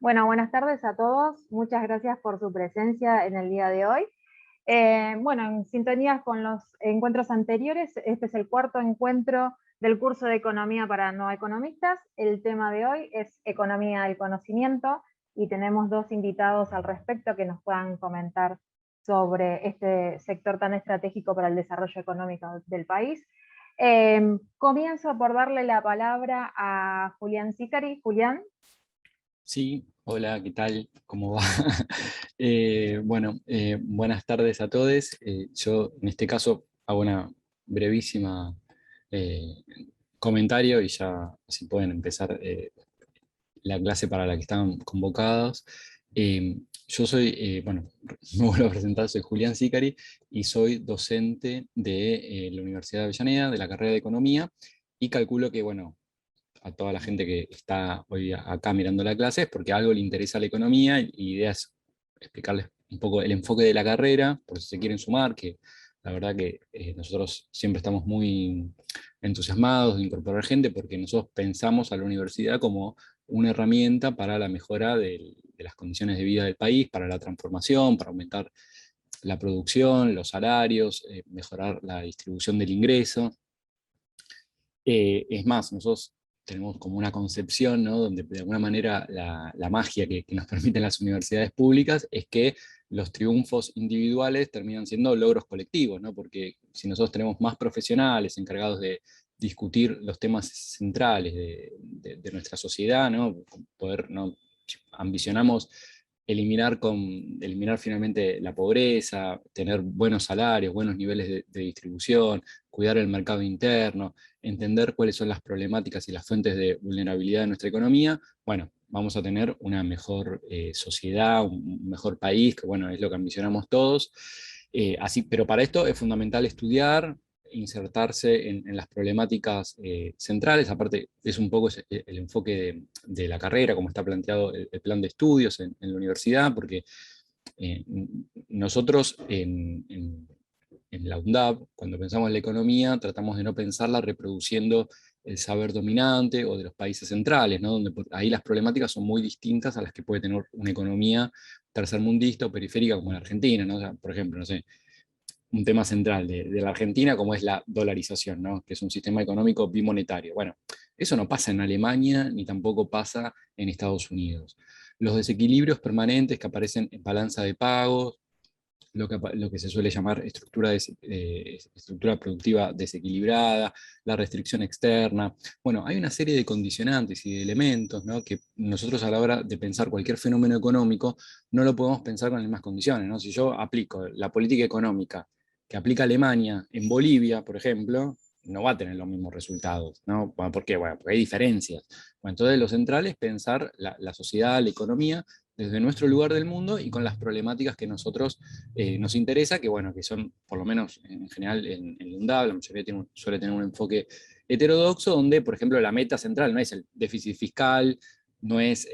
Bueno, buenas tardes a todos. Muchas gracias por su presencia en el día de hoy. Bueno, en sintonía con los encuentros anteriores, este es el cuarto encuentro del curso de Economía para no economistas. El tema de hoy es Economía del Conocimiento y tenemos dos invitados al respecto que nos puedan comentar sobre este sector tan estratégico para el desarrollo económico del país. Comienzo por darle la palabra a Julián Sicari. Julián. Sí, hola, ¿qué tal? ¿Cómo va? Buenas tardes a todos. Yo en este caso hago una brevísima eh, comentario y ya así pueden empezar la clase para la que están convocados. Yo soy, me vuelvo a presentar, soy Julián Sicari y soy docente de la Universidad de Avellaneda, de la carrera de Economía, y calculo que, bueno, a toda la gente que está hoy acá mirando la clase es porque algo le interesa la economía y la idea es explicarles un poco el enfoque de la carrera, por si se quieren sumar, que la verdad que nosotros siempre estamos muy entusiasmados de incorporar gente porque nosotros pensamos a la universidad como una herramienta para la mejora de las condiciones de vida del país, para la transformación, para aumentar la producción, los salarios, mejorar la distribución del ingreso. Es más, nosotros tenemos como una concepción, ¿no? Donde de alguna manera la magia que nos permiten las universidades públicas es que los triunfos individuales terminan siendo logros colectivos, ¿no? Porque si nosotros tenemos más profesionales encargados de discutir los temas centrales de nuestra sociedad, ¿no? Poder, ¿no? Ambicionamos eliminar finalmente la pobreza, tener buenos salarios, buenos niveles de distribución, cuidar el mercado interno, entender cuáles son las problemáticas y las fuentes de vulnerabilidad de nuestra economía, bueno, vamos a tener una mejor sociedad, un mejor país, que bueno, es lo que ambicionamos todos. Pero para esto es fundamental estudiar, insertarse en las problemáticas centrales. Aparte, es un poco el enfoque de la carrera, como está planteado el plan de estudios en la universidad, porque eh, nosotros en la UNDAP, cuando pensamos en la economía, tratamos de no pensarla reproduciendo el saber dominante o de los países centrales, ¿no? Donde ahí las problemáticas son muy distintas a las que puede tener una economía tercermundista o periférica como en Argentina, ¿no? O sea, por ejemplo, no sé, un tema central de la Argentina como es la dolarización, ¿no? Que es un sistema económico bimonetario. Bueno, eso no pasa en Alemania ni tampoco pasa en Estados Unidos. Los desequilibrios permanentes que aparecen en balanza de pagos, lo que se suele llamar estructura productiva desequilibrada, la restricción externa. Bueno, hay una serie de condicionantes y de elementos, ¿no? Que nosotros a la hora de pensar cualquier fenómeno económico no lo podemos pensar con las mismas condiciones, ¿no? Si yo aplico la política económica que aplica Alemania en Bolivia, por ejemplo, no va a tener los mismos resultados, ¿no? Bueno, ¿por qué? Bueno, porque hay diferencias. Bueno, entonces lo central es pensar la sociedad, la economía, desde nuestro lugar del mundo y con las problemáticas que nosotros nos interesa, que bueno, que son, por lo menos en general en UNDAB, la mayoría suele tener un enfoque heterodoxo, donde, por ejemplo, la meta central no es el déficit fiscal, no es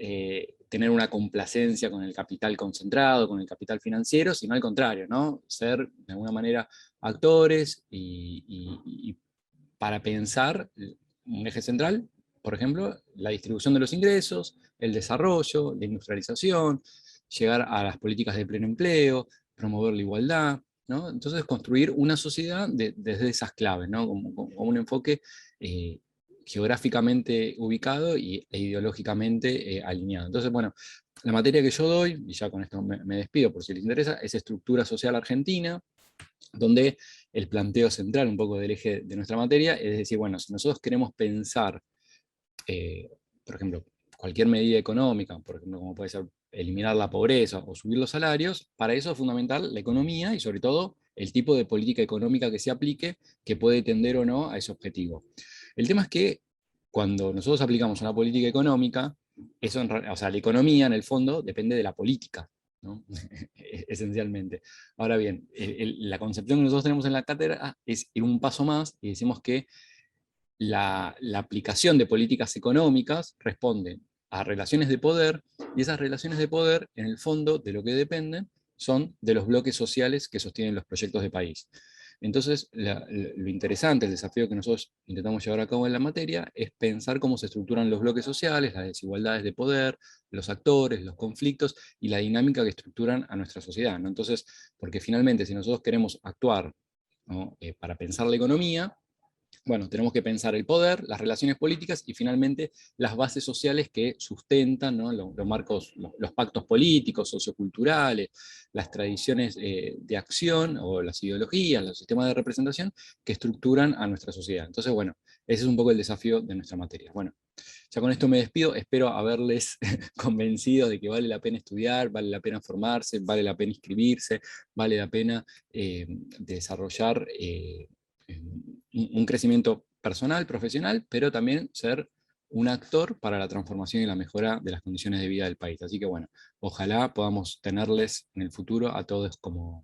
tener una complacencia con el capital concentrado, con el capital financiero, sino al contrario, ¿no? Ser, de alguna manera, actores y para pensar un eje central, por ejemplo, la distribución de los ingresos, el desarrollo, la industrialización, llegar a las políticas de pleno empleo, promover la igualdad, ¿no? Entonces construir una sociedad desde esas claves, ¿no? Como un enfoque geográficamente ubicado e ideológicamente alineado. Entonces, bueno, la materia que yo doy, y ya con esto me despido por si les interesa, es estructura social argentina, donde el planteo central un poco del eje de nuestra materia es decir, bueno, si nosotros queremos pensar, eh, por ejemplo, cualquier medida económica, por ejemplo, como puede ser eliminar la pobreza o subir los salarios, para eso es fundamental la economía y sobre todo el tipo de política económica que se aplique, que puede tender o no a ese objetivo. El tema es que cuando nosotros aplicamos una política económica, o sea, la economía en el fondo depende de la política, ¿no? Esencialmente. Ahora bien, la concepción que nosotros tenemos en la cátedra es ir un paso más y decimos que la aplicación de políticas económicas responde a relaciones de poder, y esas relaciones de poder, en el fondo, de lo que dependen, son de los bloques sociales que sostienen los proyectos de país. Entonces, lo interesante, el desafío que nosotros intentamos llevar a cabo en la materia, es pensar cómo se estructuran los bloques sociales, las desigualdades de poder, los actores, los conflictos, y la dinámica que estructuran a nuestra sociedad, ¿no? Entonces, porque finalmente, si nosotros queremos actuar, ¿no?, para pensar la economía, bueno, tenemos que pensar el poder, las relaciones políticas y finalmente las bases sociales que sustentan, ¿no?, los marcos, los pactos políticos, socioculturales, las tradiciones de acción o las ideologías, los sistemas de representación que estructuran a nuestra sociedad. Entonces, bueno, ese es un poco el desafío de nuestra materia. Bueno, ya con esto me despido, espero haberles convencido de que vale la pena estudiar, vale la pena formarse, vale la pena inscribirse, vale la pena desarrollar un crecimiento personal, profesional, pero también ser un actor para la transformación y la mejora de las condiciones de vida del país. Así que bueno, ojalá podamos tenerles en el futuro a todos como,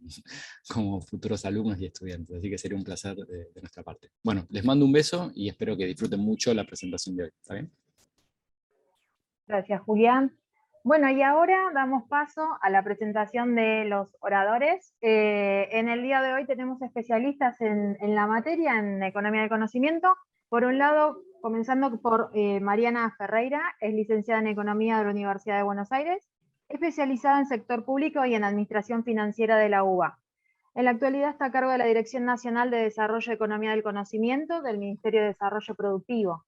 como futuros alumnos y estudiantes. Así que sería un placer de nuestra parte. Bueno, les mando un beso y espero que disfruten mucho la presentación de hoy. ¿Está bien? Gracias, Julián. Bueno, y ahora damos paso a la presentación de los oradores. En el día de hoy tenemos especialistas en la materia, en Economía del Conocimiento. Por un lado, comenzando por Mariana Ferreira, es licenciada en Economía de la Universidad de Buenos Aires, especializada en sector público y en Administración Financiera de la UBA. En la actualidad está a cargo de la Dirección Nacional de Desarrollo de Economía del Conocimiento del Ministerio de Desarrollo Productivo.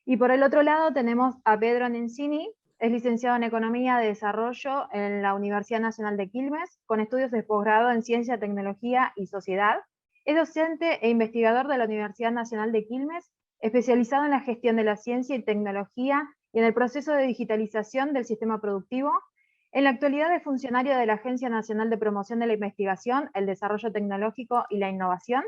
Y por el otro lado tenemos a Pedro Nencini, es licenciado en Economía de Desarrollo en la Universidad Nacional de Quilmes, con estudios de posgrado en Ciencia, Tecnología y Sociedad. Es docente e investigador de la Universidad Nacional de Quilmes, especializado en la gestión de la ciencia y tecnología y en el proceso de digitalización del sistema productivo. En la actualidad es funcionario de la Agencia Nacional de Promoción de la Investigación, el Desarrollo Tecnológico y la Innovación.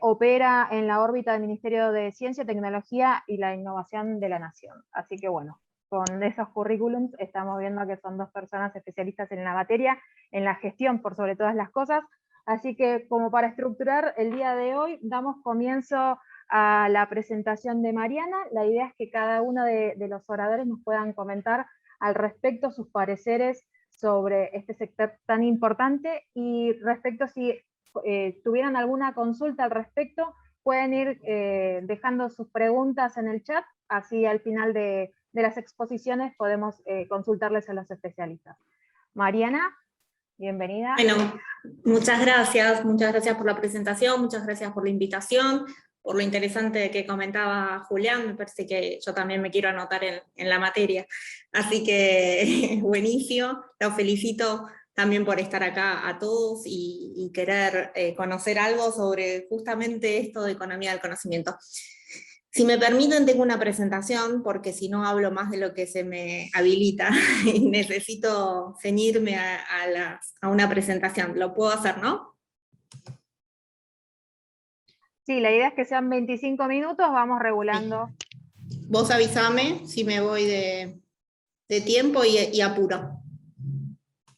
Opera en la órbita del Ministerio de Ciencia, Tecnología y la Innovación de la Nación. Así que bueno, con esos currículums estamos viendo que son dos personas especialistas en la materia, en la gestión por sobre todas las cosas. Así que como para estructurar el día de hoy, damos comienzo a la presentación de Mariana. La idea es que cada uno de los oradores nos puedan comentar al respecto sus pareceres sobre este sector tan importante y respecto si tuvieran alguna consulta al respecto, pueden ir dejando sus preguntas en el chat, así al final de las exposiciones podemos consultarles a los especialistas. Mariana, bienvenida. Bueno, muchas gracias por la presentación, muchas gracias por la invitación, por lo interesante que comentaba Julián. Me parece que yo también me quiero anotar en la materia, así que buenísimo, los felicito también por estar acá a todos y querer conocer algo sobre justamente esto de economía del conocimiento. Si me permiten, tengo una presentación, porque si no hablo más de lo que se me habilita, y necesito ceñirme a una presentación. Lo puedo hacer, ¿no? Sí, la idea es que sean 25 minutos, vamos regulando. Vos avísame si me voy de tiempo y apuro.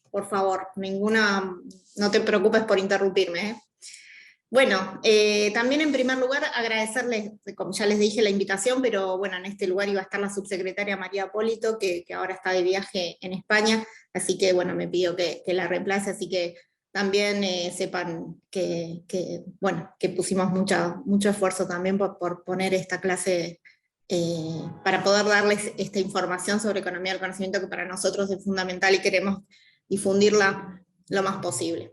Por favor, no te preocupes por interrumpirme, ¿eh? Bueno, también en primer lugar agradecerles, como ya les dije, la invitación, pero bueno, en este lugar iba a estar la subsecretaria María Apólito, que ahora está de viaje en España, así que bueno, me pidió que la reemplace, así que también sepan que pusimos mucho esfuerzo también por poner esta clase, para poder darles esta información sobre economía del conocimiento, que para nosotros es fundamental y queremos difundirla lo más posible.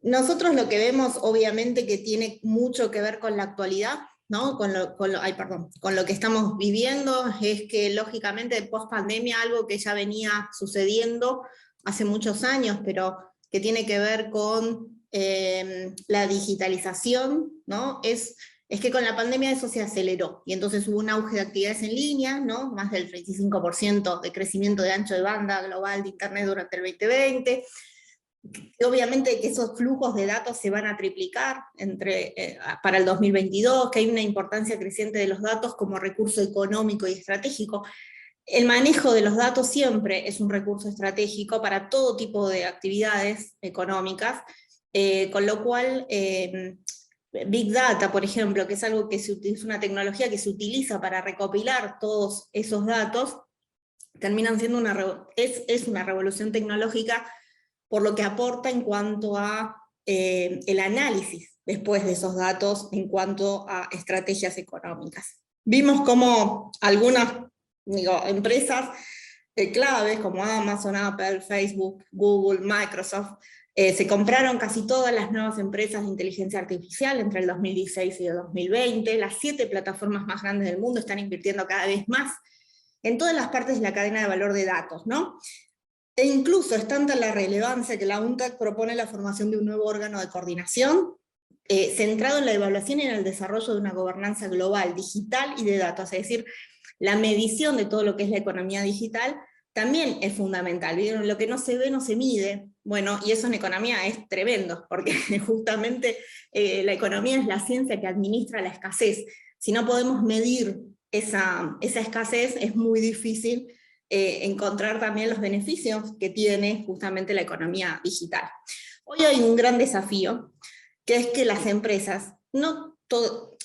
Nosotros lo que vemos, obviamente, que tiene mucho que ver con la actualidad, ¿no? con lo que estamos viviendo, es que lógicamente post pandemia, algo que ya venía sucediendo hace muchos años, pero que tiene que ver con la digitalización, ¿no? Es que con la pandemia eso se aceleró, y entonces hubo un auge de actividades en línea, ¿no? Más del 35% de crecimiento de ancho de banda global de Internet durante el 2020, obviamente que esos flujos de datos se van a triplicar para el 2022, que hay una importancia creciente de los datos como recurso económico y estratégico. El manejo de los datos siempre es un recurso estratégico para todo tipo de actividades económicas, con lo cual Big Data, por ejemplo, que es algo que es una tecnología que se utiliza para recopilar todos esos datos, terminan siendo es una revolución tecnológica por lo que aporta en cuanto a el análisis después de esos datos en cuanto a estrategias económicas. Vimos cómo algunas empresas claves como Amazon, Apple, Facebook, Google, Microsoft, se compraron casi todas las nuevas empresas de inteligencia artificial entre el 2016 y el 2020. Las 7 plataformas más grandes del mundo están invirtiendo cada vez más en todas las partes de la cadena de valor de datos, ¿no? E incluso es tanta la relevancia que la UNCTAD propone la formación de un nuevo órgano de coordinación centrado en la evaluación y en el desarrollo de una gobernanza global, digital y de datos, es decir, la medición de todo lo que es la economía digital también es fundamental. ¿Vieron? Lo que no se ve no se mide. Bueno, y eso en economía es tremendo, porque justamente la economía es la ciencia que administra la escasez. Si no podemos medir esa escasez, es muy difícil encontrar también los beneficios que tiene justamente la economía digital. Hoy hay un gran desafío, que es que las empresas, no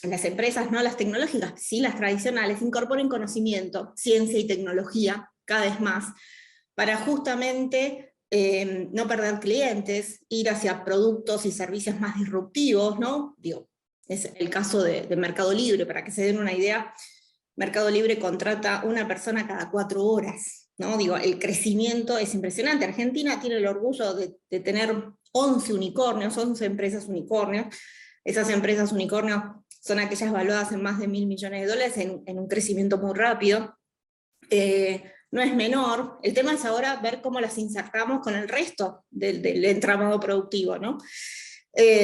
las tecnológicas, sí las tradicionales, incorporen conocimiento, ciencia y tecnología cada vez más, para justamente no perder clientes, ir hacia productos y servicios más disruptivos, ¿no? Digo, es el caso de Mercado Libre, para que se den una idea, Mercado Libre contrata una persona cada 4 horas, ¿no? Digo, el crecimiento es impresionante. Argentina tiene el orgullo de tener 11 unicornios, 11 empresas unicornios. Esas empresas unicornios son aquellas valuadas en más de $1.000 millones en un crecimiento muy rápido. No es menor. El tema es ahora ver cómo las insertamos con el resto del entramado productivo, ¿no?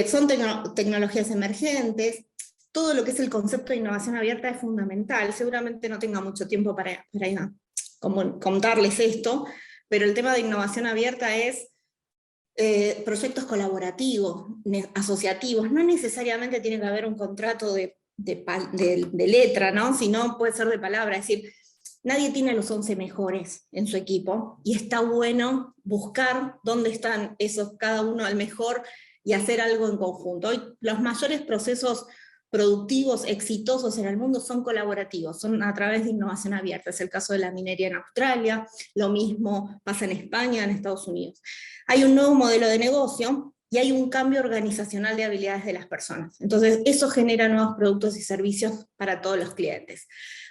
Son tecnologías emergentes. Todo lo que es el concepto de innovación abierta es fundamental. Seguramente no tenga mucho tiempo para contarles esto, pero el tema de innovación abierta es proyectos colaborativos, asociativos. No necesariamente tiene que haber un contrato de letra, ¿no? Sino puede ser de palabra, es decir, nadie tiene los 11 mejores en su equipo, y está bueno buscar dónde están esos, cada uno al mejor, y hacer algo en conjunto. Hoy los mayores procesos productivos, exitosos en el mundo son colaborativos, son a través de innovación abierta. Es el caso de la minería en Australia, lo mismo pasa en España, en Estados Unidos. Hay un nuevo modelo de negocio y hay un cambio organizacional de habilidades de las personas. Entonces eso genera nuevos productos y servicios para todos los clientes.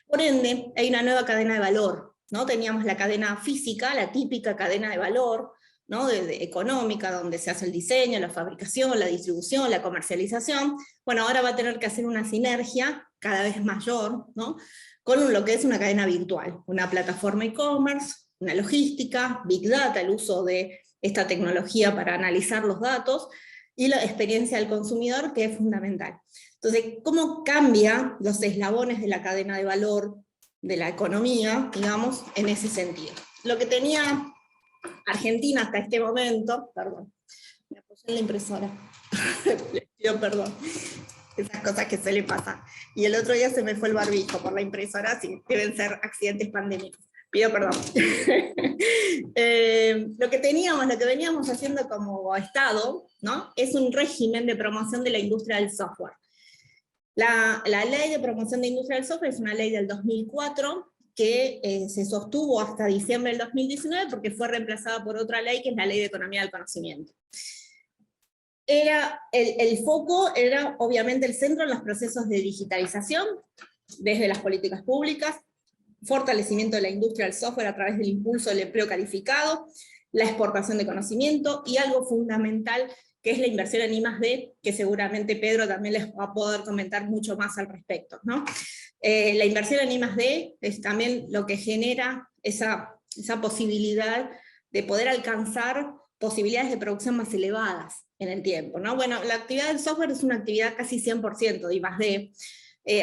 Por ende, hay una nueva cadena de valor, ¿no? Teníamos la cadena física, la típica cadena de valor, ¿no? Económica, donde se hace el diseño, la fabricación, la distribución, la comercialización. Bueno, ahora va a tener que hacer una sinergia cada vez mayor, ¿no? Con lo que es una cadena virtual, una plataforma e-commerce, una logística, Big Data, el uso de esta tecnología para analizar los datos, y la experiencia del consumidor, que es fundamental. Entonces, ¿cómo cambian los eslabones de la cadena de valor de la economía, digamos, en ese sentido? Lo que tenía Argentina hasta este momento, perdón, me apoyé en la impresora, les pido perdón, esas cosas que se le pasan. Y el otro día se me fue el barbijo por la impresora, sí, deben ser accidentes pandémicos, pido perdón. Lo que veníamos haciendo como Estado, ¿no? Es un régimen de promoción de la industria del software. La ley de promoción de industria del software es una ley del 2004, que se sostuvo hasta diciembre del 2019 porque fue reemplazada por otra ley, que es la Ley de Economía del Conocimiento. El foco era obviamente el centro en los procesos de digitalización, desde las políticas públicas, fortalecimiento de la industria del software a través del impulso del empleo calificado, la exportación de conocimiento, y algo fundamental que es la inversión en I+D, que seguramente Pedro también les va a poder comentar mucho más al respecto, ¿no? La inversión en I+D es también lo que genera esa posibilidad de poder alcanzar posibilidades de producción más elevadas en el tiempo, ¿no? Bueno, la actividad del software es una actividad casi 100% de I+D.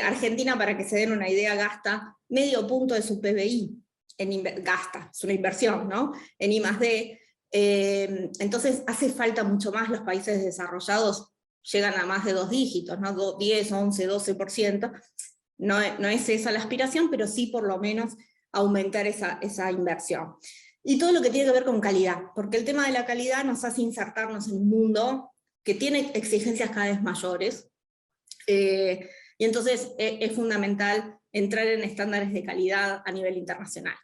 Argentina, para que se den una idea, gasta medio punto de su PBI, es una inversión, ¿no? En I+D. Entonces hace falta mucho más. Los países desarrollados llegan a más de 2 dígitos, ¿no? 10, 11, 12%. No es esa la aspiración, pero sí por lo menos aumentar esa inversión. Y todo lo que tiene que ver con calidad, porque el tema de la calidad nos hace insertarnos en un mundo que tiene exigencias cada vez mayores, y entonces es fundamental entrar en estándares de calidad a nivel internacional.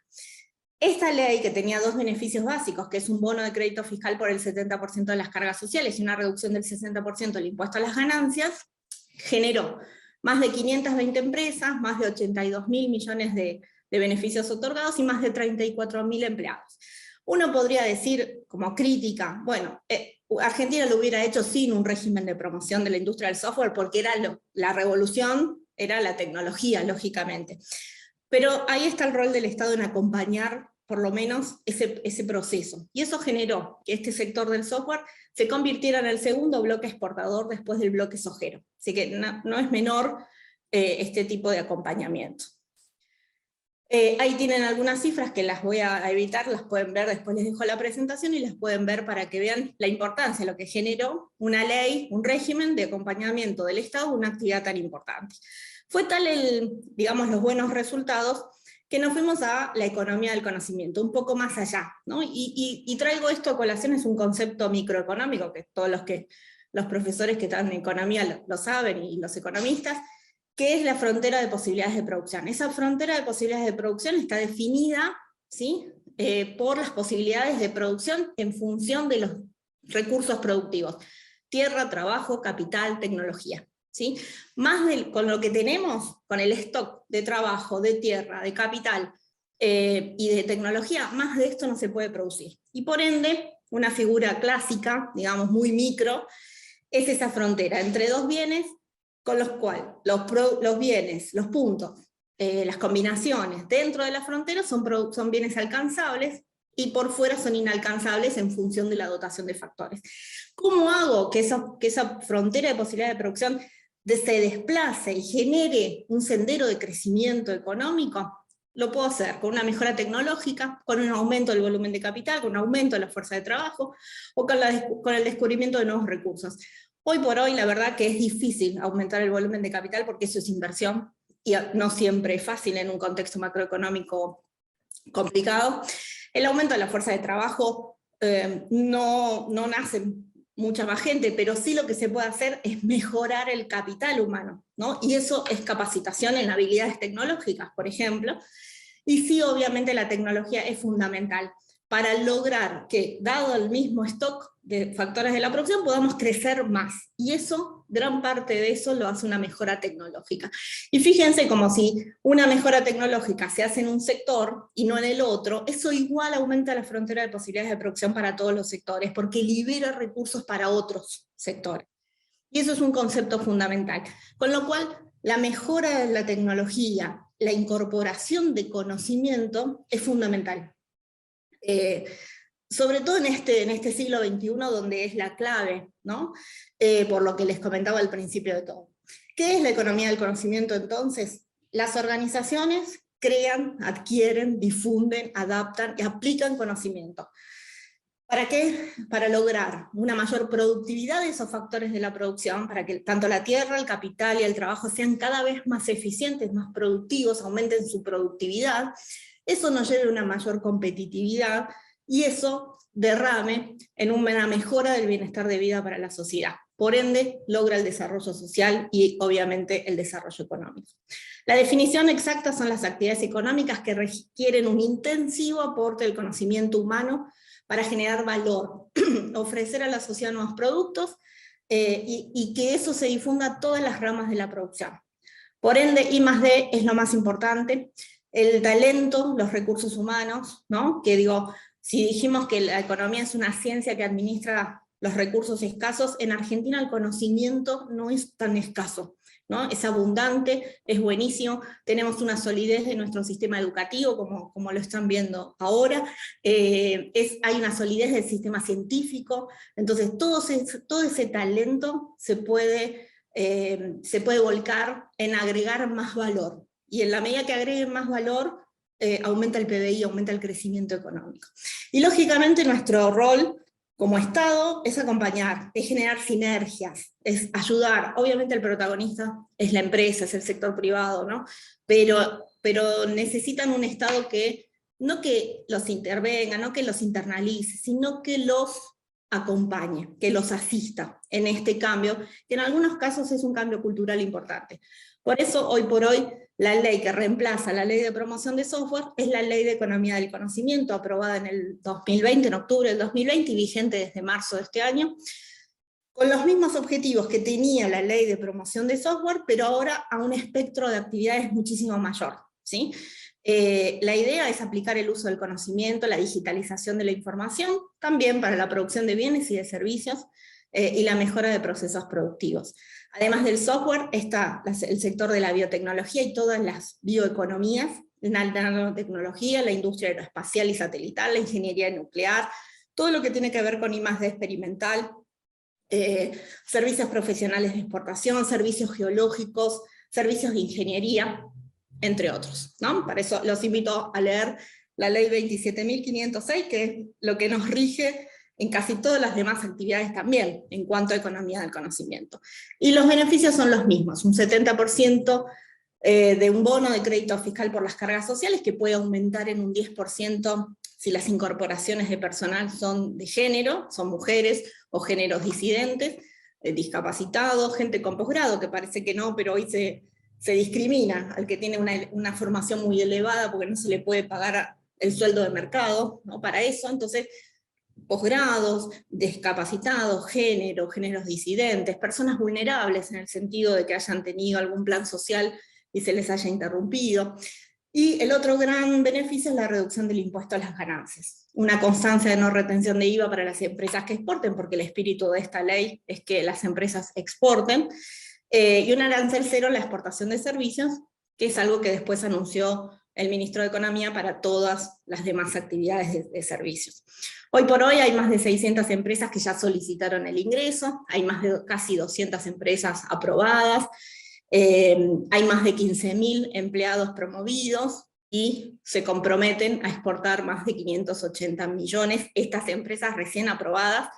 Esta ley, que tenía dos beneficios básicos, que es un bono de crédito fiscal por el 70% de las cargas sociales y una reducción del 60% del impuesto a las ganancias, generó más de 520 empresas, más de 82.000 millones de beneficios otorgados y más de 34.000 empleados. Uno podría decir, como crítica, bueno, Argentina lo hubiera hecho sin un régimen de promoción de la industria del software, porque era la revolución, era la tecnología, lógicamente. Pero ahí está el rol del Estado en acompañar, por lo menos, ese proceso. Y eso generó que este sector del software se convirtiera en el segundo bloque exportador después del bloque sojero. Así que no es menor este tipo de acompañamiento. Ahí tienen algunas cifras que las voy a evitar, las pueden ver, después les dejo la presentación y las pueden ver para que vean la importancia, lo que generó una ley, un régimen de acompañamiento del Estado, una actividad tan importante. Fue tal digamos, los buenos resultados, que nos fuimos a la economía del conocimiento, un poco más allá, ¿no? Y traigo esto a colación, es un concepto microeconómico, que todos los profesores que están en economía lo saben, y los economistas, que es la frontera de posibilidades de producción. Esa frontera de posibilidades de producción está definida, ¿sí? Por las posibilidades de producción en función de los recursos productivos: tierra, trabajo, capital, tecnología. ¿Sí? Con lo que tenemos, con el stock de trabajo, de tierra, de capital y de tecnología, más de esto no se puede producir. Y por ende, una figura clásica, digamos muy micro, es esa frontera entre dos bienes, con los cuales los bienes, los puntos, las combinaciones dentro de la frontera son bienes alcanzables, y por fuera son inalcanzables en función de la dotación de factores. ¿Cómo hago que esa frontera de posibilidad de producción se desplace y genere un sendero de crecimiento económico? Lo puedo hacer con una mejora tecnológica, con un aumento del volumen de capital, con un aumento de la fuerza de trabajo, o con el descubrimiento de nuevos recursos. Hoy por hoy, la verdad que es difícil aumentar el volumen de capital, porque eso es inversión, y no siempre es fácil en un contexto macroeconómico complicado. El aumento de la fuerza de trabajo no nace mucha más gente, pero sí lo que se puede hacer es mejorar el capital humano, ¿no? Y eso es capacitación en habilidades tecnológicas, por ejemplo, y sí, obviamente la tecnología es fundamental para lograr que, dado el mismo stock de factores de la producción, podamos crecer más. Y eso, gran parte de eso lo hace una mejora tecnológica. Y fíjense como si una mejora tecnológica se hace en un sector y no en el otro, eso igual aumenta la frontera de posibilidades de producción para todos los sectores, porque libera recursos para otros sectores. Y eso es un concepto fundamental. Con lo cual, la mejora de la tecnología, la incorporación de conocimiento es fundamental. Sobre todo en este siglo XXI, donde es la clave, ¿no? Por lo que les comentaba al principio de todo. ¿Qué es la economía del conocimiento entonces? Las organizaciones crean, adquieren, difunden, adaptan y aplican conocimiento. ¿Para qué? Para lograr una mayor productividad de esos factores de la producción, para que tanto la tierra, el capital y el trabajo sean cada vez más eficientes, más productivos, aumenten su productividad. Eso nos lleve a una mayor competitividad, y eso derrame en una mejora del bienestar de vida para la sociedad. Por ende, logra el desarrollo social y obviamente el desarrollo económico. La definición exacta son las actividades económicas que requieren un intensivo aporte del conocimiento humano para generar valor, ofrecer a la sociedad nuevos productos y que eso se difunda a todas las ramas de la producción. Por ende, I+D es lo más importante. El talento, los recursos humanos, ¿no? Que digo, si dijimos que la economía es una ciencia que administra los recursos escasos, en Argentina el conocimiento no es tan escaso, ¿no? Es abundante, es buenísimo, tenemos una solidez de nuestro sistema educativo, como lo están viendo ahora, hay una solidez del sistema científico, entonces todo ese talento se puede volcar en agregar más valor. Y en la medida que agreguen más valor, aumenta el PBI, aumenta el crecimiento económico. Y lógicamente nuestro rol como Estado es acompañar, es generar sinergias, es ayudar. Obviamente el protagonista es la empresa, es el sector privado, ¿no? Pero necesitan un Estado que, no que los intervenga, no que los internalice, sino que los acompañe, que los asista en este cambio, que en algunos casos es un cambio cultural importante. Por eso, hoy por hoy, La ley que reemplaza la ley de promoción de software es la ley de economía del conocimiento, aprobada en el 2020, en octubre del 2020, y vigente desde marzo de este año, con los mismos objetivos que tenía la ley de promoción de software, pero ahora a un espectro de actividades muchísimo mayor, ¿sí? La idea es aplicar el uso del conocimiento, la digitalización de la información, también para la producción de bienes y de servicios, y la mejora de procesos productivos. Además del software está el sector de la biotecnología y todas las bioeconomías, la nanotecnología, la industria aeroespacial y satelital, la ingeniería nuclear, todo lo que tiene que ver con I+D experimental, servicios profesionales de exportación, servicios geológicos, servicios de ingeniería, entre otros, ¿no? Para eso los invito a leer la ley 27.506, que es lo que nos rige en casi todas las demás actividades también, en cuanto a economía del conocimiento. Y los beneficios son los mismos, un 70% de un bono de crédito fiscal por las cargas sociales, que puede aumentar en un 10% si las incorporaciones de personal son de género, son mujeres o géneros disidentes, discapacitados, gente con posgrado, que parece que no, pero hoy se discrimina al que tiene una formación muy elevada porque no se le puede pagar el sueldo de mercado, ¿no? Para eso, entonces, posgrados, discapacitados, géneros disidentes, personas vulnerables en el sentido de que hayan tenido algún plan social y se les haya interrumpido. Y el otro gran beneficio es la reducción del impuesto a las ganancias. Una constancia de no retención de IVA para las empresas que exporten, porque el espíritu de esta ley es que las empresas exporten, y un arancel cero en la exportación de servicios, que es algo que después anunció el ministro de Economía para todas las demás actividades de servicios. Hoy por hoy hay más de 600 empresas que ya solicitaron el ingreso, hay más de casi 200 empresas aprobadas, hay más de 15.000 empleados promovidos, y se comprometen a exportar más de 580 millones, estas empresas recién aprobadas.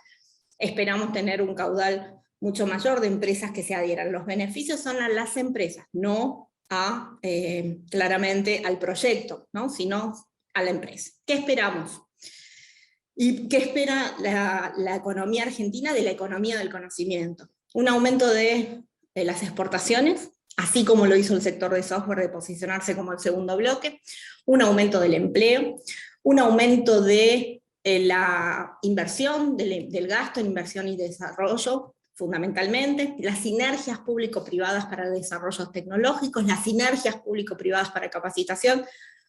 Esperamos tener un caudal mucho mayor de empresas que se adhieran. Los beneficios son a las empresas, no claramente al proyecto, ¿no? Sino a la empresa. ¿Qué esperamos? ¿Y qué espera la economía argentina de la economía del conocimiento? Un aumento de las exportaciones, así como lo hizo el sector de software, de posicionarse como el segundo bloque, un aumento del empleo, un aumento de la inversión, del gasto en inversión y desarrollo, fundamentalmente, las sinergias público-privadas para desarrollos tecnológicos, las sinergias público-privadas para capacitación.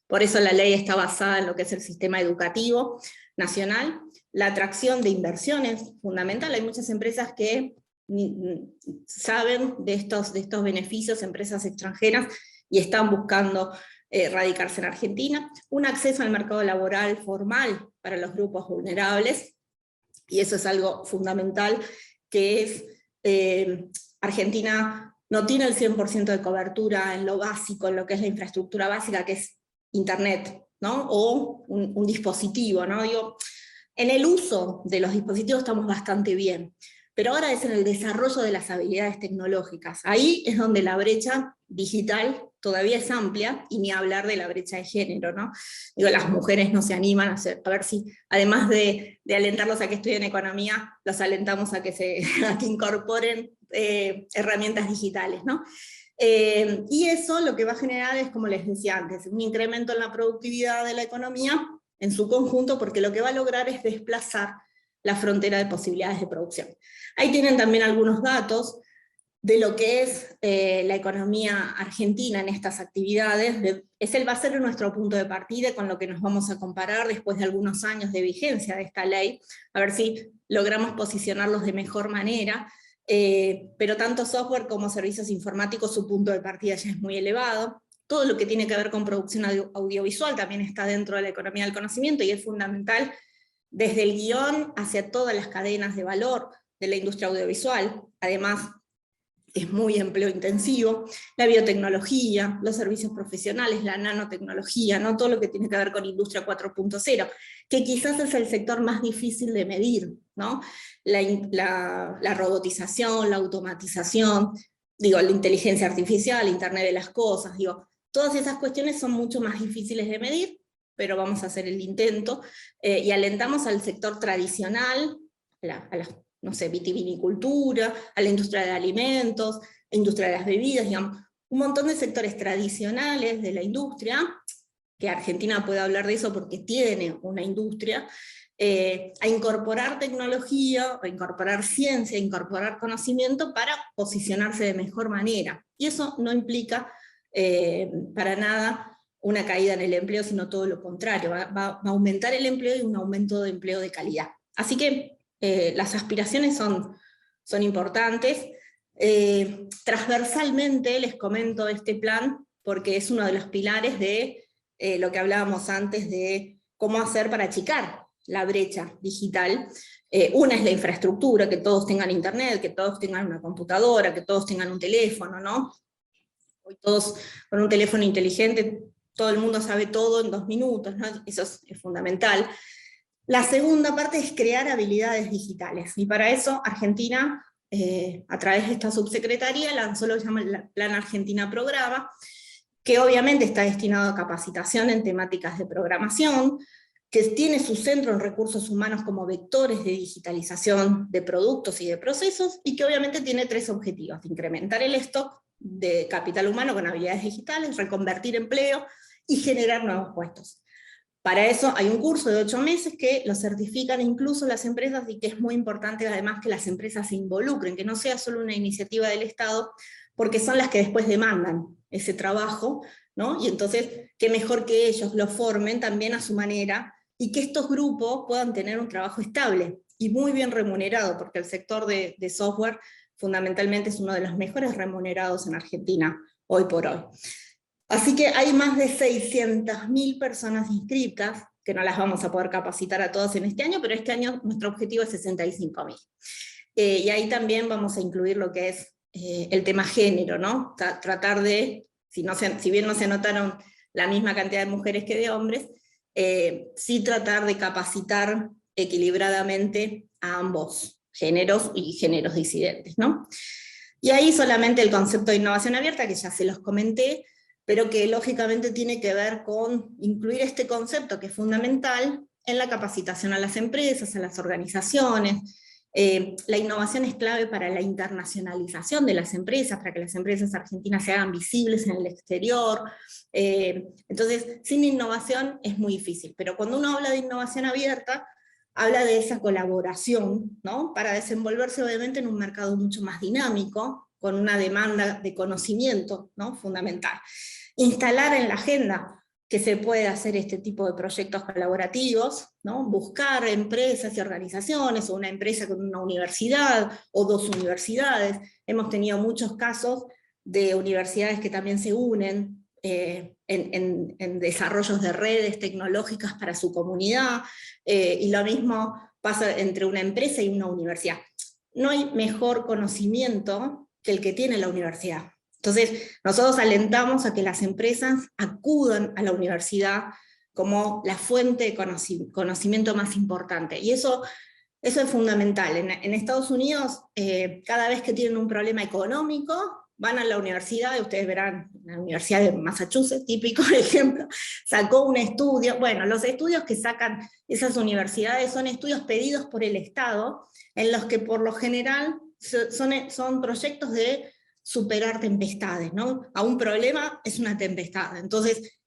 Por eso la ley está basada en lo que es el sistema educativo nacional, la atracción de inversiones, fundamental. Hay muchas empresas que saben de estos beneficios, empresas extranjeras, y están buscando radicarse en Argentina. Un acceso al mercado laboral formal para los grupos vulnerables, y eso es algo fundamental, que es, Argentina no tiene el 100% de cobertura en lo básico, en lo que es la infraestructura básica, que es Internet, ¿no? O un dispositivo, ¿no? Digo, en el uso de los dispositivos estamos bastante bien, pero ahora es en el desarrollo de las habilidades tecnológicas. Ahí es donde la brecha digital todavía es amplia, y ni hablar de la brecha de género, ¿no? Digo, las mujeres no se animan a ver si, además de alentarlos a que estudien economía, los alentamos a que incorporen herramientas digitales, ¿no? Y eso lo que va a generar es, como les decía antes, un incremento en la productividad de la economía en su conjunto, porque lo que va a lograr es desplazar la frontera de posibilidades de producción. Ahí tienen también algunos datos de lo que es la economía argentina en estas actividades. Va a ser nuestro punto de partida, con lo que nos vamos a comparar después de algunos años de vigencia de esta ley, a ver si logramos posicionarlos de mejor manera, pero tanto software como servicios informáticos, su punto de partida ya es muy elevado. Todo lo que tiene que ver con producción audiovisual también está dentro de la economía del conocimiento, y es fundamental desde el guión hacia todas las cadenas de valor de la industria audiovisual. Además, es muy empleo intensivo, la biotecnología, los servicios profesionales, la nanotecnología, ¿no? Todo lo que tiene que ver con industria 4.0, que quizás es el sector más difícil de medir, ¿no? La robotización, la automatización, digo, la inteligencia artificial, Internet de las cosas, digo, todas esas cuestiones son mucho más difíciles de medir, pero vamos a hacer el intento, y alentamos al sector tradicional, a la no sé, vitivinicultura, a la industria de alimentos, a la industria de las bebidas, digamos, un montón de sectores tradicionales de la industria, que Argentina puede hablar de eso porque tiene una industria, a incorporar tecnología, a incorporar ciencia, a incorporar conocimiento para posicionarse de mejor manera. Y eso no implica para nada una caída en el empleo, sino todo lo contrario, va a aumentar el empleo y un aumento de empleo de calidad. Así que las aspiraciones son importantes. Transversalmente les comento este plan, porque es uno de los pilares de lo que hablábamos antes de cómo hacer para achicar la brecha digital. Una es la infraestructura, que todos tengan internet, que todos tengan una computadora, que todos tengan un teléfono, ¿no? Hoy todos con un teléfono inteligente, todo el mundo sabe todo en 2 minutos, ¿no? Eso es fundamental. La segunda parte es crear habilidades digitales, y para eso Argentina, a través de esta subsecretaría, lanzó lo que se llama el Plan Argentina Programa, que obviamente está destinado a capacitación en temáticas de programación, que tiene su centro en recursos humanos como vectores de digitalización de productos y de procesos, y que obviamente tiene 3 objetivos: incrementar el stock de capital humano con habilidades digitales, reconvertir empleo y generar nuevos puestos. Para eso hay un curso de 8 meses que lo certifican incluso las empresas, y que es muy importante además que las empresas se involucren, que no sea solo una iniciativa del Estado, porque son las que después demandan ese trabajo, ¿no? Y entonces, qué mejor que ellos lo formen también a su manera, y que estos grupos puedan tener un trabajo estable y muy bien remunerado, porque el sector de software fundamentalmente es uno de los mejores remunerados en Argentina, hoy por hoy. Así que hay más de 600.000 personas inscritas, que no las vamos a poder capacitar a todas en este año, pero este año nuestro objetivo es 65.000. Y ahí también vamos a incluir lo que es el tema género, ¿no? Tratar de, si bien no se anotaron la misma cantidad de mujeres que de hombres, sí tratar de capacitar equilibradamente a ambos géneros y géneros disidentes, ¿no? Y ahí solamente el concepto de innovación abierta, que ya se los comenté, pero que lógicamente tiene que ver con incluir este concepto, que es fundamental, en la capacitación a las empresas, a las organizaciones. La innovación es clave para la internacionalización de las empresas, para que las empresas argentinas se hagan visibles en el exterior. Entonces, sin innovación es muy difícil, pero cuando uno habla de innovación abierta, habla de esa colaboración, ¿no? Para desenvolverse obviamente en un mercado mucho más dinámico, con una demanda de conocimiento, ¿no? Fundamental. Instalar en la agenda que se puede hacer este tipo de proyectos colaborativos, ¿no? Buscar empresas y organizaciones, o una empresa con una universidad, o 2 universidades. Hemos tenido muchos casos de universidades que también se unen en desarrollos de redes tecnológicas para su comunidad, y lo mismo pasa entre una empresa y una universidad. No hay mejor conocimiento que el que tiene la universidad. Entonces, nosotros alentamos a que las empresas acudan a la universidad como la fuente de conocimiento más importante, y eso es fundamental. En Estados Unidos, cada vez que tienen un problema económico, van a la universidad, y ustedes verán, la Universidad de Massachusetts, típico ejemplo, sacó un estudio. Bueno, los estudios que sacan esas universidades son estudios pedidos por el Estado, en los que por lo general son proyectos de superar tempestades, ¿no? A un problema es una tempestad, entonces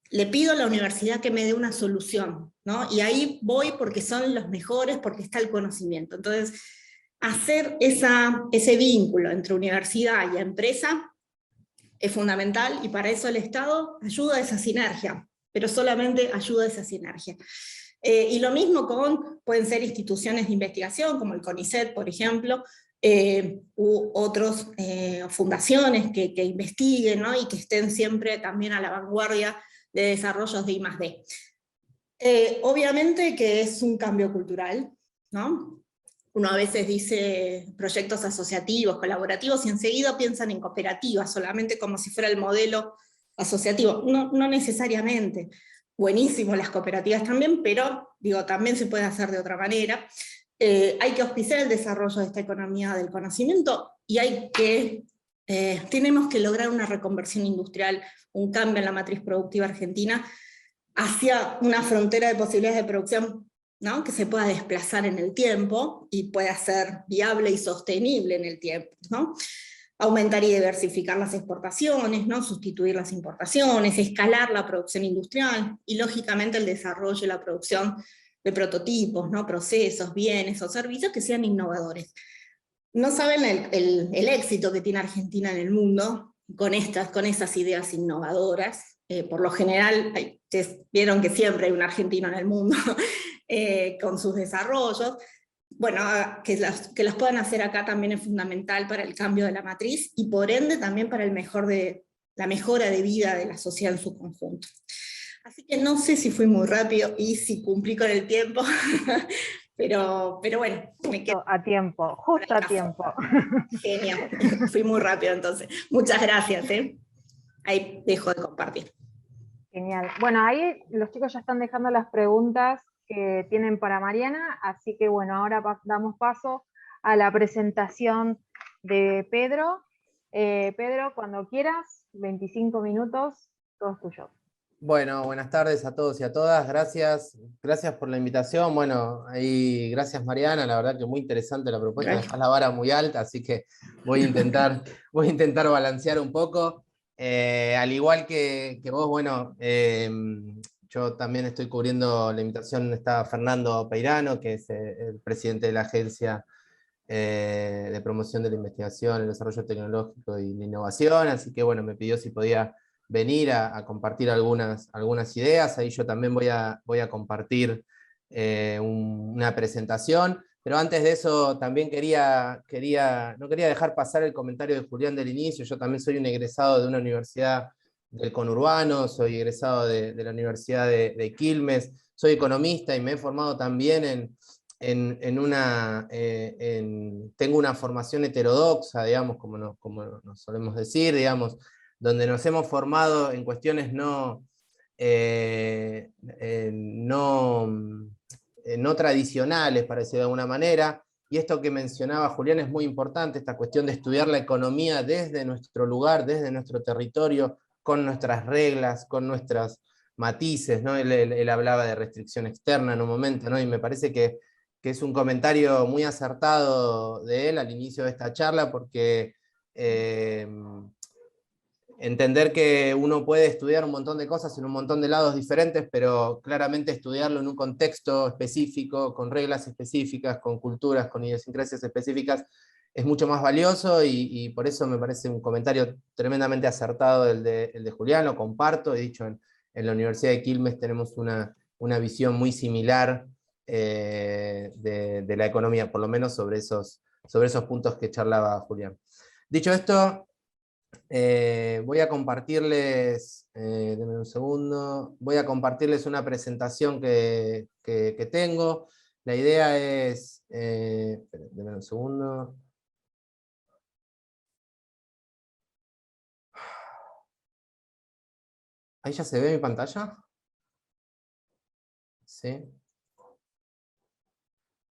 le pido a la universidad que me dé una solución, ¿no? Y ahí voy porque son los mejores, porque está el conocimiento. Entonces, hacer ese vínculo entre universidad y empresa es fundamental, y para eso el Estado ayuda a esa sinergia, pero solamente ayuda a esa sinergia. Y lo mismo pueden ser instituciones de investigación, como el CONICET, por ejemplo, u otras fundaciones que investiguen, ¿no? Y que estén siempre también a la vanguardia de desarrollos de I+D. Obviamente que es un cambio cultural, ¿no? Uno a veces dice proyectos asociativos, colaborativos, y enseguida piensan en cooperativas, solamente como si fuera el modelo asociativo. No necesariamente. Buenísimo las cooperativas también, pero digo, también se puede hacer de otra manera. Hay que auspiciar el desarrollo de esta economía del conocimiento, y tenemos que lograr una reconversión industrial, un cambio en la matriz productiva argentina, hacia una frontera de posibilidades de producción, ¿no? Que se pueda desplazar en el tiempo, y pueda ser viable y sostenible en el tiempo, ¿no? aumentar y diversificar las exportaciones, ¿no? Sustituir las importaciones, escalar la producción industrial y lógicamente el desarrollo y la producción de prototipos, ¿no? Procesos, bienes o servicios que sean innovadores. No saben el éxito que tiene Argentina en el mundo con esas ideas innovadoras. Por lo general, ustedes vieron que siempre hay un argentino en el mundo con sus desarrollos. Bueno, que las puedan hacer acá también es fundamental para el cambio de la matriz y por ende también para la mejora de vida de la sociedad en su conjunto. Así que no sé si fui muy rápido y si cumplí con el tiempo, pero bueno, me quedo a tiempo, justo a tiempo. Genial, fui muy rápido entonces. Muchas gracias. Ahí dejo de compartir. Genial. Bueno, ahí los chicos ya están dejando las preguntas que tienen para Mariana, así que bueno, ahora damos paso a la presentación de Pedro. Pedro, cuando quieras, 25 minutos, todo es tuyo. Bueno, buenas tardes a todos y a todas, gracias por la invitación. Bueno, ahí gracias Mariana, la verdad que muy interesante la propuesta, dejás la vara muy alta, así que voy a intentar balancear un poco. Al igual que vos, bueno, yo también estoy cubriendo la invitación, está Fernando Peirano, que es el presidente de la Agencia de Promoción de la Investigación, el Desarrollo Tecnológico y la Innovación, así que bueno, me pidió si podía venir a compartir algunas ideas. Ahí yo también voy a compartir una presentación, pero antes de eso también no quería dejar pasar el comentario de Julián del inicio. Yo también soy un egresado de una universidad del conurbano, soy egresado de la Universidad de Quilmes, soy economista y me he formado también tengo una formación heterodoxa, digamos, como nos solemos decir, digamos, donde nos hemos formado en cuestiones no tradicionales, para decirlo de alguna manera, y esto que mencionaba Julián es muy importante, esta cuestión de estudiar la economía desde nuestro lugar, desde nuestro territorio, con nuestras reglas, con nuestros matices, ¿no? Él hablaba de restricción externa en un momento, ¿no? Y me parece que es un comentario muy acertado de él al inicio de esta charla, porque entender que uno puede estudiar un montón de cosas en un montón de lados diferentes, pero claramente estudiarlo en un contexto específico, con reglas específicas, con culturas, con idiosincrasias específicas, es mucho más valioso, y por eso me parece un comentario tremendamente acertado el de Julián, lo comparto. He dicho, en la Universidad de Quilmes tenemos una visión muy similar de la economía, por lo menos sobre esos puntos que charlaba Julián. Dicho esto, voy a compartirles, denme un segundo, voy a compartirles una presentación que tengo. La idea es, denme un segundo. ¿Ahí ya se ve mi pantalla? Sí.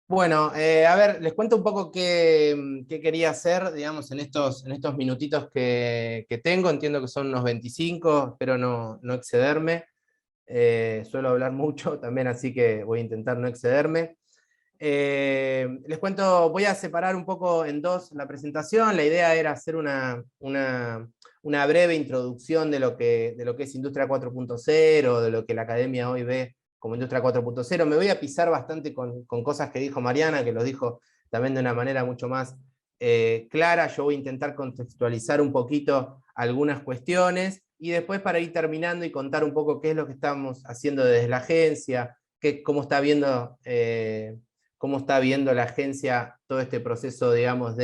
Bueno, a ver, les cuento un poco qué quería hacer, digamos, en estos minutitos que tengo. Entiendo que son unos 25, espero no excederme. Suelo hablar mucho también, así que voy a intentar no excederme. Les cuento, voy a separar un poco en dos la presentación. La idea era hacer una breve introducción de lo que es Industria 4.0, de lo que la academia hoy ve como Industria 4.0. Me voy a pisar bastante con cosas que dijo Mariana, que lo dijo también de una manera mucho más clara. Yo voy a intentar contextualizar un poquito algunas cuestiones, y después, para ir terminando y contar un poco qué es lo que estamos haciendo desde la agencia, cómo está viendo la agencia todo este proceso, digamos,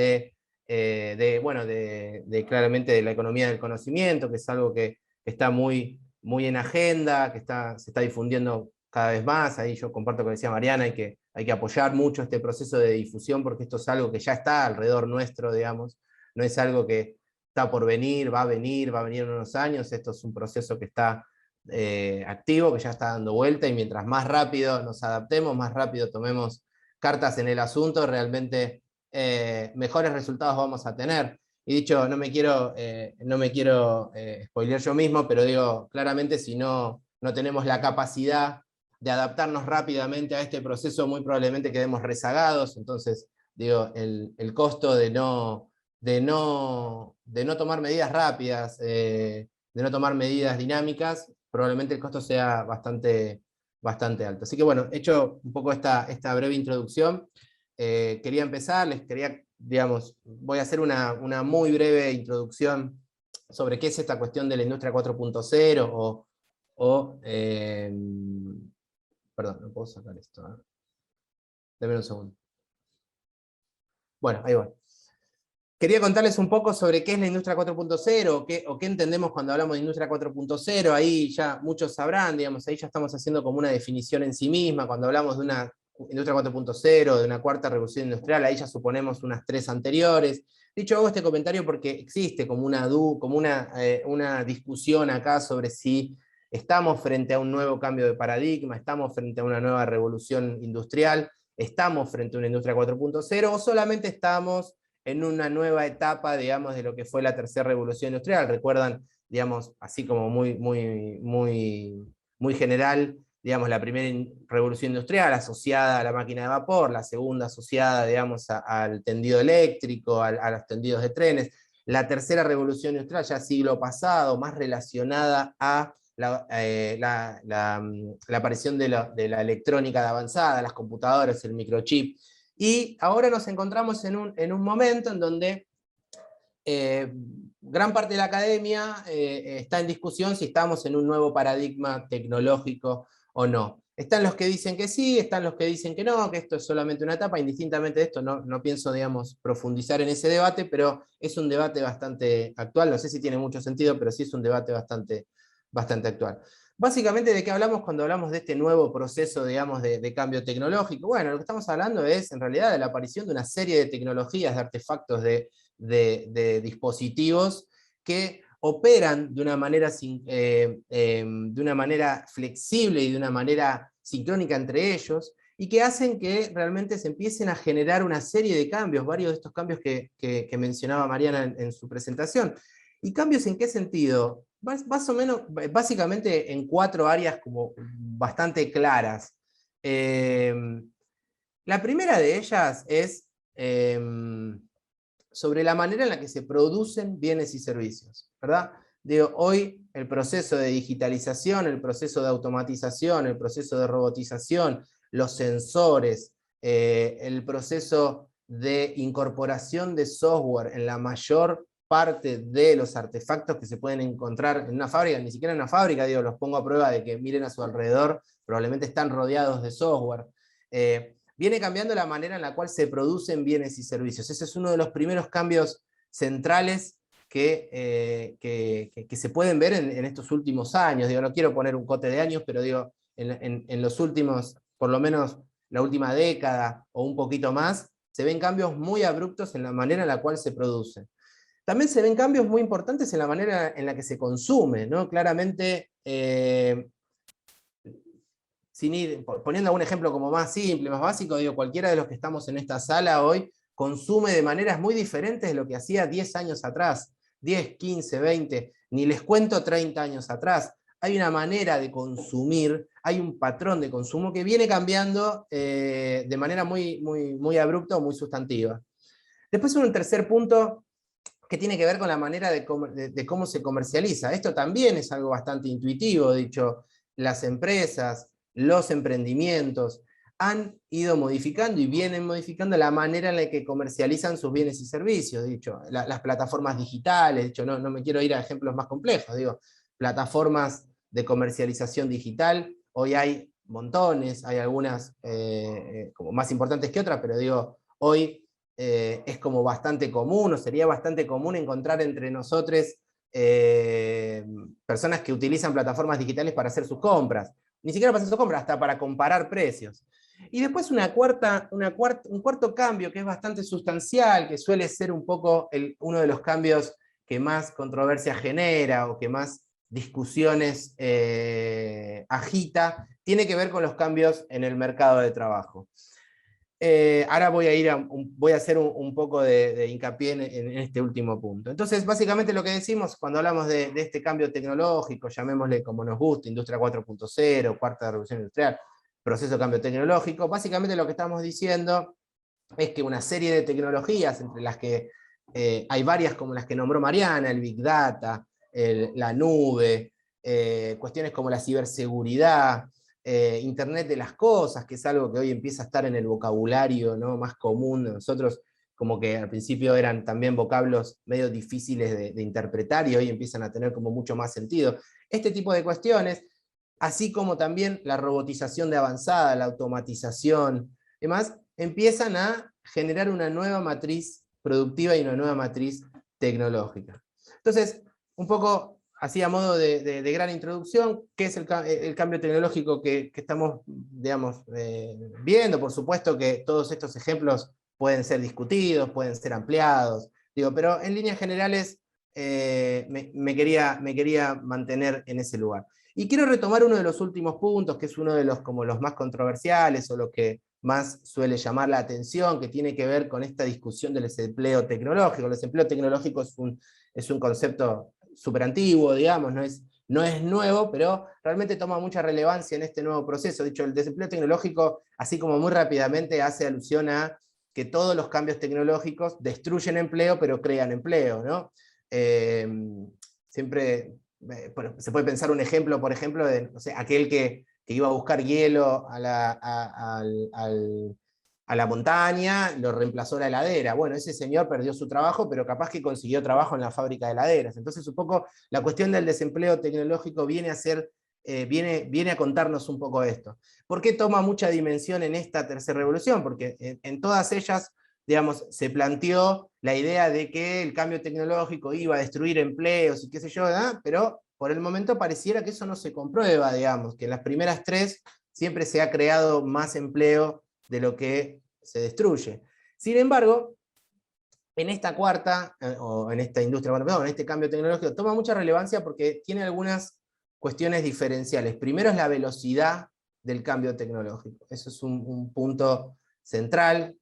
claramente de la economía del conocimiento, que es algo que está muy en agenda, que se está difundiendo cada vez más. Ahí yo comparto con lo que decía Mariana, hay que apoyar mucho este proceso de difusión, porque esto es algo que ya está alrededor nuestro, digamos, no es algo que está por venir, va a venir en unos años. Esto es un proceso que está activo, que ya está dando vuelta, y mientras más rápido nos adaptemos, más rápido tomemos cartas en el asunto, realmente mejores resultados vamos a tener. Y dicho, no me quiero spoilear yo mismo, pero digo, claramente si no tenemos la capacidad de adaptarnos rápidamente a este proceso, muy probablemente quedemos rezagados. Entonces, digo, el costo de no de no tomar medidas rápidas, de no tomar medidas dinámicas, probablemente el costo sea bastante alto. Así que bueno, hecho un poco esta breve introducción, quería empezar, digamos, voy a hacer una muy breve introducción sobre qué es esta cuestión de la industria 4.0 perdón, no puedo sacar esto. Deme un segundo. Bueno, ahí voy. Quería contarles un poco sobre qué es la industria 4.0 o qué entendemos cuando hablamos de industria 4.0. Ahí ya muchos sabrán, digamos, ahí ya estamos haciendo como una definición en sí misma. Cuando hablamos de una industria 4.0, de una cuarta revolución industrial, ahí ya suponemos unas 3 anteriores. Dicho, hago este comentario porque existe como una discusión acá sobre si estamos frente a un nuevo cambio de paradigma, estamos frente a una nueva revolución industrial, estamos frente a una industria 4.0 o solamente estamos en una nueva etapa, digamos, de lo que fue la tercera revolución industrial. Recuerdan, digamos, así como muy general, digamos, la primera revolución industrial asociada a la máquina de vapor, la segunda asociada, digamos, al tendido eléctrico, a los tendidos de trenes, la tercera revolución industrial ya siglo pasado, más relacionada a la aparición de la electrónica de avanzada, las computadoras, el microchip. Y ahora nos encontramos en un momento en donde gran parte de la academia está en discusión si estamos en un nuevo paradigma tecnológico o no. Están los que dicen que sí, están los que dicen que no, que esto es solamente una etapa. Indistintamente de esto, no pienso, digamos, profundizar en ese debate, pero es un debate bastante actual. No sé si tiene mucho sentido, pero sí es un debate bastante actual. Básicamente, ¿de qué hablamos cuando hablamos de este nuevo proceso, digamos, de cambio tecnológico? Bueno, lo que estamos hablando es, en realidad, de la aparición de una serie de tecnologías, de artefactos, de dispositivos que operan de una manera flexible y de una manera sincrónica entre ellos, y que hacen que realmente se empiecen a generar una serie de cambios, varios de estos cambios que mencionaba Mariana en su presentación. ¿Y cambios en qué sentido? Más o menos, básicamente en 4 áreas como bastante claras. La primera de ellas es sobre la manera en la que se producen bienes y servicios, ¿verdad? Digo, hoy el proceso de digitalización, el proceso de automatización, el proceso de robotización, los sensores, el proceso de incorporación de software en la mayor parte de los artefactos que se pueden encontrar en una fábrica, ni siquiera en una fábrica, digo, los pongo a prueba de que miren a su alrededor, probablemente están rodeados de software. Viene cambiando la manera en la cual se producen bienes y servicios. Ese es uno de los primeros cambios centrales que se pueden ver en estos últimos años. Digo, no quiero poner un cote de años, pero digo, en los últimos, por lo menos la última década o un poquito más, se ven cambios muy abruptos en la manera en la cual se producen. También se ven cambios muy importantes en la manera en la que se consume, ¿no? Claramente, poniendo un ejemplo como más simple, más básico, digo, cualquiera de los que estamos en esta sala hoy consume de maneras muy diferentes de lo que hacía 10 años atrás, 10, 15, 20, ni les cuento 30 años atrás. Hay una manera de consumir, hay un patrón de consumo que viene cambiando de manera muy abrupta o muy sustantiva. Después un tercer punto que tiene que ver con la manera de cómo se comercializa. Esto también es algo bastante intuitivo, dicho, las empresas, los emprendimientos han ido modificando y vienen modificando la manera en la que comercializan sus bienes y servicios, dicho, las plataformas digitales, dicho, no me quiero ir a ejemplos más complejos, digo, plataformas de comercialización digital, hoy hay montones, hay algunas como más importantes que otras, pero digo, hoy es como bastante común, o sería bastante común encontrar entre nosotros personas que utilizan plataformas digitales para hacer sus compras. Ni siquiera para hacer sus compras, hasta para comparar precios. Y después un cuarto cambio que es bastante sustancial, que suele ser un poco uno de los cambios que más controversia genera o que más discusiones agita, tiene que ver con los cambios en el mercado de trabajo. Ahora voy a hacer un poco de hincapié en este último punto. Entonces, básicamente lo que decimos cuando hablamos de este cambio tecnológico, llamémosle como nos gusta, industria 4.0, cuarta revolución industrial, proceso de cambio tecnológico, básicamente lo que estamos diciendo es que una serie de tecnologías, entre las que hay varias como las que nombró Mariana, el Big Data, la nube, cuestiones como la ciberseguridad, Internet de las cosas, que es algo que hoy empieza a estar en el vocabulario, ¿no?, más común de nosotros, como que al principio eran también vocablos medio difíciles de interpretar y hoy empiezan a tener como mucho más sentido. Este tipo de cuestiones, así como también la robotización de avanzada, la automatización, demás, empiezan a generar una nueva matriz productiva y una nueva matriz tecnológica. Entonces, un poco así a modo de gran introducción, ¿qué es el cambio tecnológico que estamos, digamos, viendo? Por supuesto que todos estos ejemplos pueden ser discutidos, pueden ser ampliados, digo, pero en líneas generales me quería mantener en ese lugar. Y quiero retomar uno de los últimos puntos, que es uno de los, como los más controversiales, o lo que más suele llamar la atención, que tiene que ver con esta discusión del desempleo tecnológico. El desempleo tecnológico es un concepto súper antiguo, digamos, no es nuevo, pero realmente toma mucha relevancia en este nuevo proceso. De hecho, el desempleo tecnológico, así como muy rápidamente, hace alusión a que todos los cambios tecnológicos destruyen empleo, pero crean empleo, ¿no? Siempre se puede pensar un ejemplo, por ejemplo, de, no sé, aquel que iba a buscar hielo a la montaña, lo reemplazó la heladera. Bueno, ese señor perdió su trabajo, pero capaz que consiguió trabajo en la fábrica de heladeras. Entonces, un poco la cuestión del desempleo tecnológico viene a contarnos un poco esto. ¿Por qué toma mucha dimensión en esta tercera revolución? Porque en todas ellas, digamos, se planteó la idea de que el cambio tecnológico iba a destruir empleos y qué sé yo, ¿verdad? Pero por el momento pareciera que eso no se comprueba, digamos, que en las primeras tres siempre se ha creado más empleo de lo que se destruye. Sin embargo, en esta cuarta, o en esta industria, bueno, perdón, en este cambio tecnológico, toma mucha relevancia porque tiene algunas cuestiones diferenciales. Primero es la velocidad del cambio tecnológico. Eso es un punto central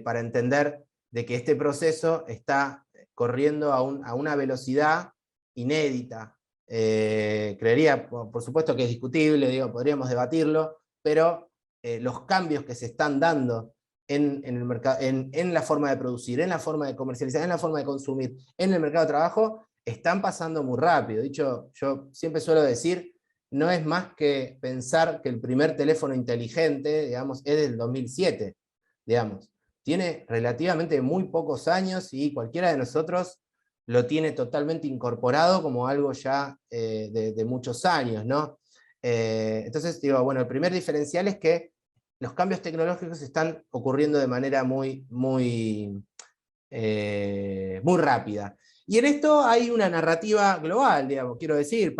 para entender de que este proceso está corriendo a una velocidad inédita. Creería, por supuesto que es discutible, digo, podríamos debatirlo, pero los cambios que se están dando en el mercado, en la forma de producir, en la forma de comercializar, en la forma de consumir, en el mercado de trabajo, están pasando muy rápido. Dicho, yo siempre suelo decir, no es más que pensar que el primer teléfono inteligente, digamos, es del 2007, digamos. Tiene relativamente muy pocos años y cualquiera de nosotros lo tiene totalmente incorporado como algo ya de muchos años, ¿no? Entonces, digo, bueno, el primer diferencial es que los cambios tecnológicos están ocurriendo de manera muy rápida. Y en esto hay una narrativa global, digamos, quiero decir,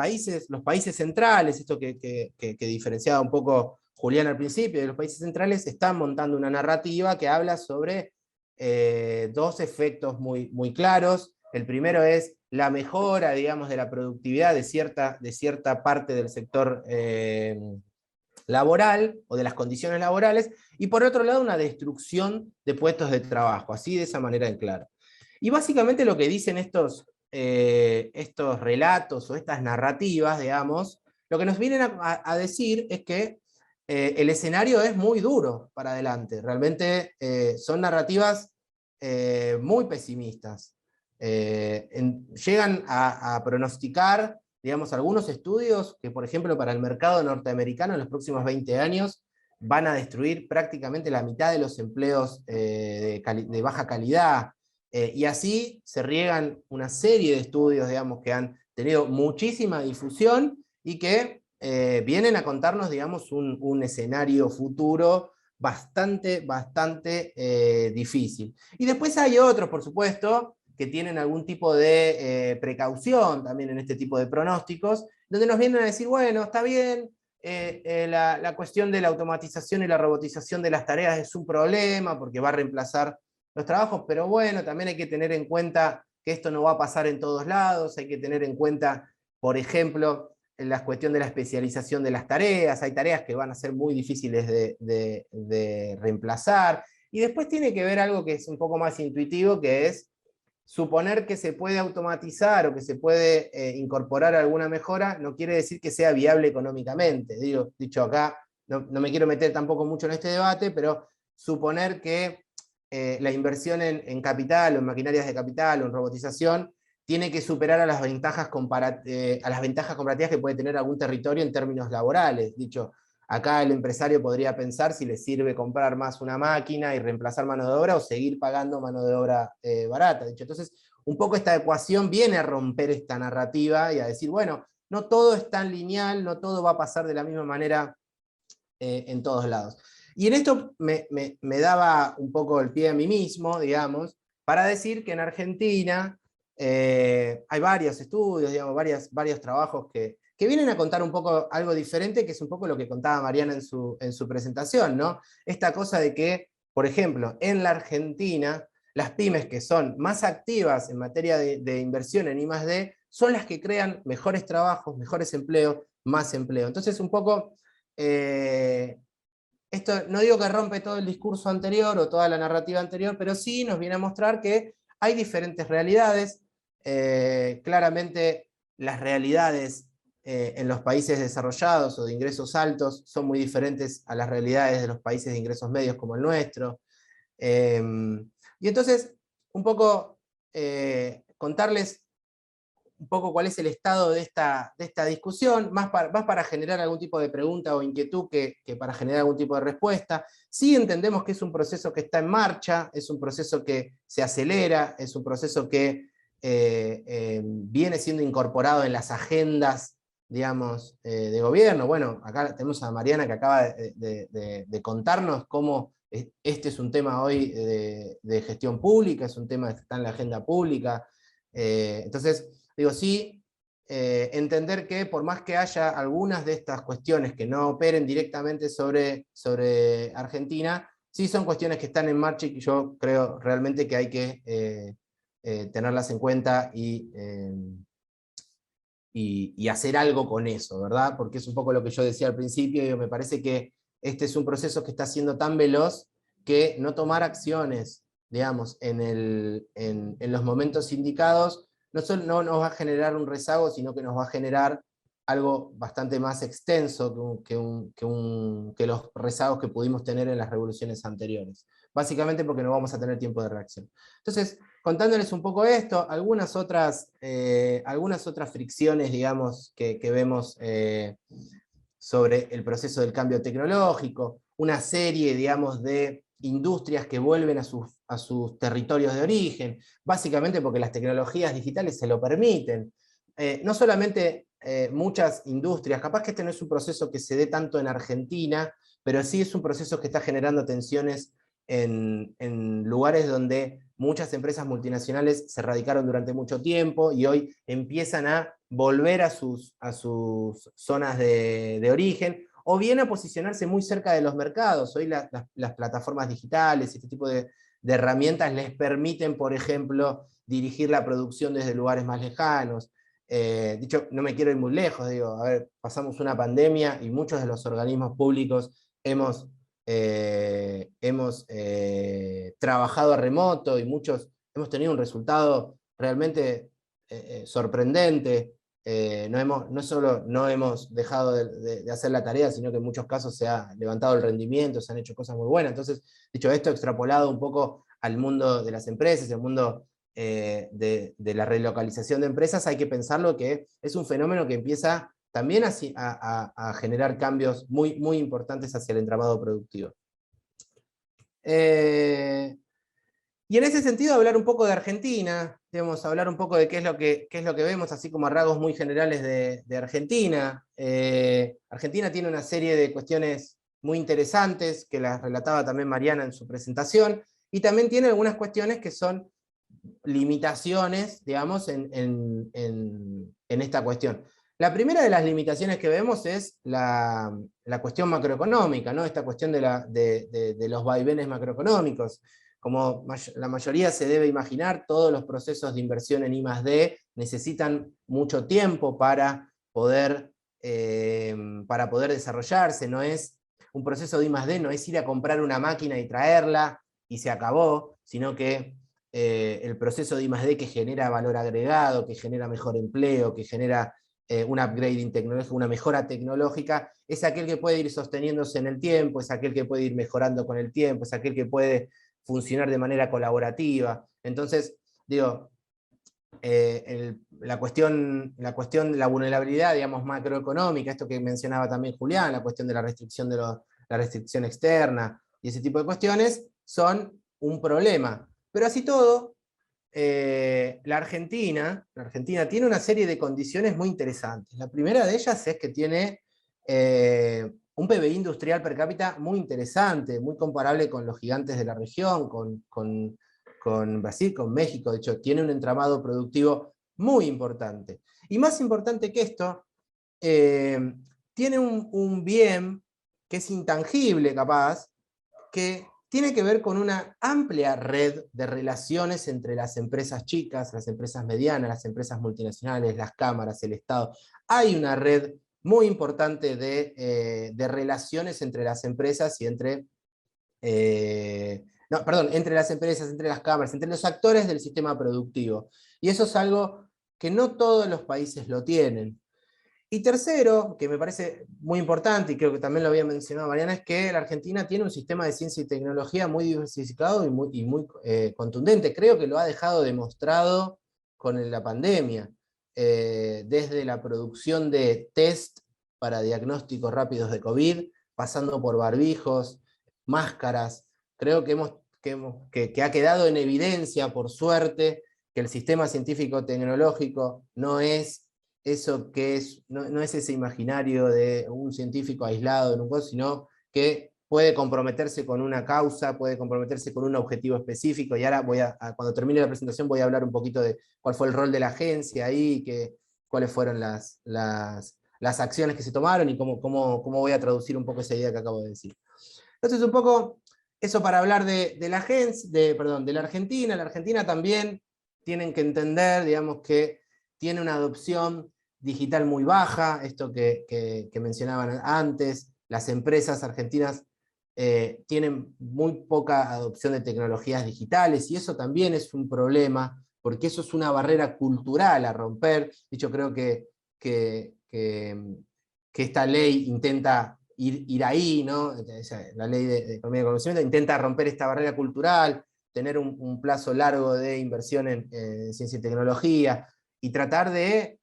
los países centrales, esto que diferenciaba un poco Julián al principio, de los países centrales están montando una narrativa que habla sobre dos efectos muy claros. El primero es la mejora, digamos, de la productividad de cierta parte del sector laboral o de las condiciones laborales, y por otro lado una destrucción de puestos de trabajo, así de esa manera en claro. Y básicamente lo que dicen estos relatos o estas narrativas, digamos, lo que nos vienen a decir es que el escenario es muy duro para adelante, realmente son narrativas muy pesimistas. Llegan a pronosticar, digamos, algunos estudios que, por ejemplo, para el mercado norteamericano en los próximos 20 años van a destruir prácticamente la mitad de los empleos de baja calidad. Y así se riegan una serie de estudios, digamos, que han tenido muchísima difusión y que vienen a contarnos, digamos, un escenario futuro bastante difícil. Y después hay otros, por supuesto, que tienen algún tipo de precaución también en este tipo de pronósticos, donde nos vienen a decir, bueno, está bien, la cuestión de la automatización y la robotización de las tareas es un problema, porque va a reemplazar los trabajos, pero bueno, también hay que tener en cuenta que esto no va a pasar en todos lados, hay que tener en cuenta, por ejemplo, la cuestión de la especialización de las tareas, hay tareas que van a ser muy difíciles de reemplazar, y después tiene que ver algo que es un poco más intuitivo, que es suponer que se puede automatizar o que se puede incorporar alguna mejora, no quiere decir que sea viable económicamente. Dicho acá, no me quiero meter tampoco mucho en este debate, pero suponer que la inversión en capital, o en maquinarias de capital, o en robotización, tiene que superar a las ventajas comparativas que puede tener algún territorio en términos laborales. Dicho, acá el empresario podría pensar si le sirve comprar más una máquina y reemplazar mano de obra, o seguir pagando mano de obra barata. Dicho, entonces, un poco esta ecuación viene a romper esta narrativa y a decir, bueno, no todo es tan lineal, no todo va a pasar de la misma manera en todos lados. Y en esto me daba un poco el pie a mí mismo, digamos, para decir que en Argentina hay varios estudios, digamos, varios trabajos que vienen a contar un poco algo diferente, que es un poco lo que contaba Mariana en su presentación, ¿no? Esta cosa de que, por ejemplo, en la Argentina, las pymes que son más activas en materia de inversión en I+D son las que crean mejores trabajos, mejores empleos, más empleo. Entonces, un poco, esto no digo que rompe todo el discurso anterior o toda la narrativa anterior, pero sí nos viene a mostrar que hay diferentes realidades. Claramente las realidades en los países desarrollados o de ingresos altos son muy diferentes a las realidades de los países de ingresos medios como el nuestro. Y entonces, un poco contarles un poco cuál es el estado de esta discusión, más para generar algún tipo de pregunta o inquietud que para generar algún tipo de respuesta. Sí entendemos que es un proceso que está en marcha, es un proceso que se acelera, es un proceso que viene siendo incorporado en las agendas, digamos, de gobierno. Bueno, acá tenemos a Mariana que acaba de contarnos cómo este es un tema hoy de gestión pública, es un tema que está en la agenda pública. Entonces, digo, sí, entender que por más que haya algunas de estas cuestiones que no operen directamente sobre Argentina, sí son cuestiones que están en marcha y que yo creo realmente que hay que tenerlas en cuenta y hacer algo con eso, ¿verdad? Porque es un poco lo que yo decía al principio, y me parece que este es un proceso que está siendo tan veloz que no tomar acciones, digamos, en los momentos indicados, no solo no nos va a generar un rezago, sino que nos va a generar algo bastante más extenso que los rezagos que pudimos tener en las revoluciones anteriores. Básicamente porque no vamos a tener tiempo de reacción. Entonces, contándoles un poco esto, algunas otras fricciones, digamos, que vemos sobre el proceso del cambio tecnológico, una serie, digamos, de industrias que vuelven a sus territorios de origen, básicamente porque las tecnologías digitales se lo permiten. No solamente muchas industrias, capaz que este no es un proceso que se dé tanto en Argentina, pero sí es un proceso que está generando tensiones en lugares donde muchas empresas multinacionales se radicaron durante mucho tiempo y hoy empiezan a volver a sus zonas de origen, o bien a posicionarse muy cerca de los mercados. Hoy las plataformas digitales, este tipo de herramientas les permiten, por ejemplo, dirigir la producción desde lugares más lejanos. Dicho, no me quiero ir muy lejos, digo, a ver, pasamos una pandemia y muchos de los organismos públicos hemos trabajado a remoto y muchos hemos tenido un resultado realmente sorprendente. No solo no hemos dejado de hacer la tarea, sino que en muchos casos se ha levantado el rendimiento, se han hecho cosas muy buenas. Entonces, dicho esto, extrapolado un poco al mundo de las empresas, al mundo de la relocalización de empresas, hay que pensarlo que es un fenómeno que empieza también a generar cambios muy, muy importantes hacia el entramado productivo. Y en ese sentido hablar un poco de Argentina, digamos, hablar un poco de qué es lo que vemos, así como a rasgos muy generales de Argentina. Argentina tiene una serie de cuestiones muy interesantes, que las relataba también Mariana en su presentación, y también tiene algunas cuestiones que son limitaciones, digamos, en esta cuestión. La primera de las limitaciones que vemos es la cuestión macroeconómica, ¿no? Esta cuestión de los vaivenes macroeconómicos. Como la mayoría se debe imaginar, todos los procesos de inversión en I+D necesitan mucho tiempo para poder desarrollarse. No es un proceso de I+D, no es ir a comprar una máquina y traerla y se acabó, sino que el proceso de I+D que genera valor agregado, que genera mejor empleo, que genera un upgrading tecnológico, una mejora tecnológica, es aquel que puede ir sosteniéndose en el tiempo, es aquel que puede ir mejorando con el tiempo, es aquel que puede funcionar de manera colaborativa. Entonces, digo, la cuestión de la vulnerabilidad, digamos, macroeconómica, esto que mencionaba también Julián, la cuestión de la restricción la restricción externa y ese tipo de cuestiones, son un problema. Pero así todo, la Argentina tiene una serie de condiciones muy interesantes. La primera de ellas es que tiene un PBI industrial per cápita muy interesante, muy comparable con los gigantes de la región, con Brasil, con México. De hecho, tiene un entramado productivo muy importante. Y más importante que esto, tiene un bien que es intangible, capaz, que tiene que ver con una amplia red de relaciones entre las empresas chicas, las empresas medianas, las empresas multinacionales, las cámaras, el Estado. Hay una red muy importante de relaciones entre las empresas y entre las empresas, entre las cámaras, entre los actores del sistema productivo. Y eso es algo que no todos los países lo tienen. Y tercero, que me parece muy importante, y creo que también lo había mencionado Mariana, es que la Argentina tiene un sistema de ciencia y tecnología muy diversificado y muy contundente. Creo que lo ha dejado demostrado con la pandemia, desde la producción de test para diagnósticos rápidos de COVID, pasando por barbijos, máscaras. Creo que ha quedado en evidencia, por suerte, que el sistema científico-tecnológico no es eso que no es ese imaginario de un científico aislado en un caso, sino que puede comprometerse con una causa, puede comprometerse con un objetivo específico, y ahora cuando termine la presentación voy a hablar un poquito de cuál fue el rol de la agencia ahí, cuáles fueron las acciones que se tomaron y cómo voy a traducir un poco esa idea que acabo de decir. Entonces, un poco eso para hablar de la agencia, de la Argentina. La Argentina también tienen que entender, digamos, que tiene una adopción digital muy baja, esto que mencionaban antes. Las empresas argentinas tienen muy poca adopción de tecnologías digitales, y eso también es un problema, porque eso es una barrera cultural a romper. De hecho, creo que esta ley intenta ir ahí, ¿no? La ley de economía de conocimiento intenta romper esta barrera cultural, tener un plazo largo de inversión en ciencia y tecnología, y tratar de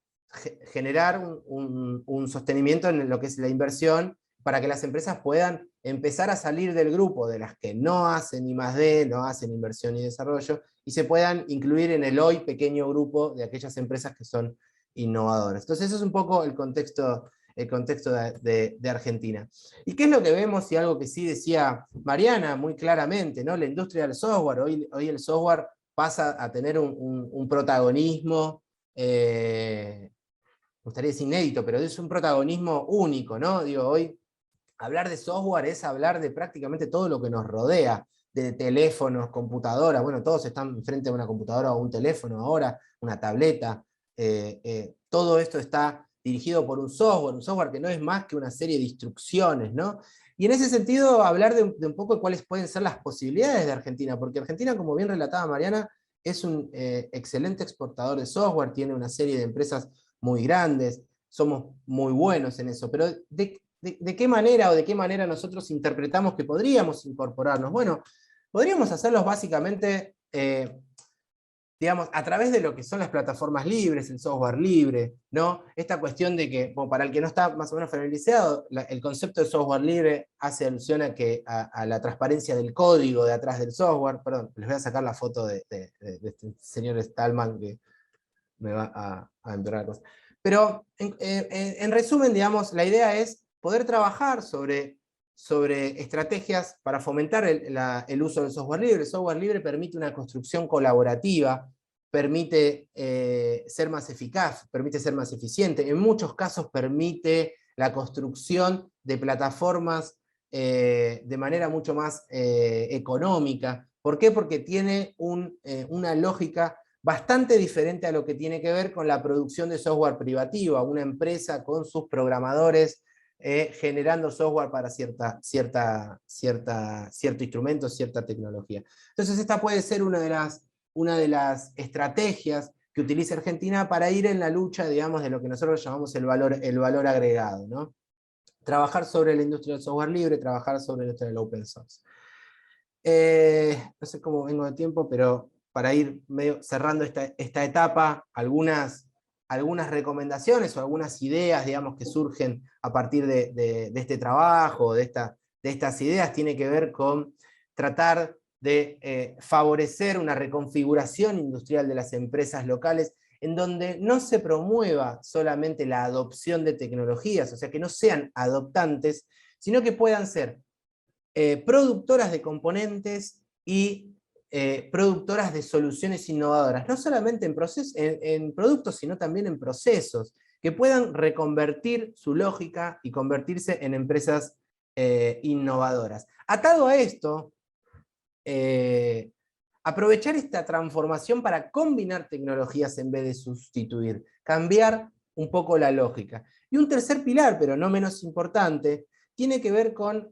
generar un sostenimiento en lo que es la inversión, para que las empresas puedan empezar a salir del grupo de las que no hacen I+D, no hacen inversión y desarrollo, y se puedan incluir en el hoy pequeño grupo de aquellas empresas que son innovadoras. Entonces, eso es un poco el contexto de Argentina. ¿Y qué es lo que vemos? Y algo que sí decía Mariana muy claramente, ¿no? La industria del software, hoy el software pasa a tener un protagonismo, me gustaría decir inédito, pero es un protagonismo único, ¿no? Digo, hoy hablar de software es hablar de prácticamente todo lo que nos rodea, de teléfonos, computadoras. Bueno, todos están frente a una computadora o un teléfono ahora, una tableta. Todo esto está dirigido por un software que no es más que una serie de instrucciones, ¿no? Y en ese sentido, hablar de un poco de cuáles pueden ser las posibilidades de Argentina, porque Argentina, como bien relataba Mariana, es un excelente exportador de software, tiene una serie de empresas muy grandes, somos muy buenos en eso, pero ¿de qué manera nosotros interpretamos que podríamos incorporarnos? Bueno, podríamos hacerlos básicamente, digamos, a través de lo que son las plataformas libres, el software libre, ¿no? Esta cuestión de que, bueno, para el que no está más o menos familiarizado, el concepto de software libre hace alusión a la transparencia del código de atrás del software. Perdón, les voy a sacar la foto de este señor Stallman que me va a empeorar cosas. Pero, en resumen, digamos, la idea es poder trabajar sobre estrategias para fomentar el uso del software libre. El software libre permite una construcción colaborativa, permite ser más eficaz, permite ser más eficiente. En muchos casos permite la construcción de plataformas de manera mucho más económica. ¿Por qué? Porque tiene una lógica bastante diferente a lo que tiene que ver con la producción de software privativa, una empresa con sus programadores generando software para cierto instrumento, cierta tecnología. Entonces, esta puede ser una de las estrategias que utiliza Argentina para ir en la lucha, digamos, de lo que nosotros llamamos el valor agregado, ¿no? Trabajar sobre la industria del software libre, trabajar sobre la industria del open source. No sé cómo vengo de tiempo, pero para ir medio cerrando esta etapa, algunas recomendaciones o algunas ideas, digamos, que surgen a partir de este trabajo, de estas ideas, tiene que ver con tratar de favorecer una reconfiguración industrial de las empresas locales en donde no se promueva solamente la adopción de tecnologías, o sea, que no sean adoptantes, sino que puedan ser productoras de componentes y productoras de soluciones innovadoras, no solamente en productos, sino también en procesos, que puedan reconvertir su lógica y convertirse en empresas innovadoras. Atado a esto, aprovechar esta transformación para combinar tecnologías en vez de sustituir, cambiar un poco la lógica. Y un tercer pilar, pero no menos importante, tiene que ver con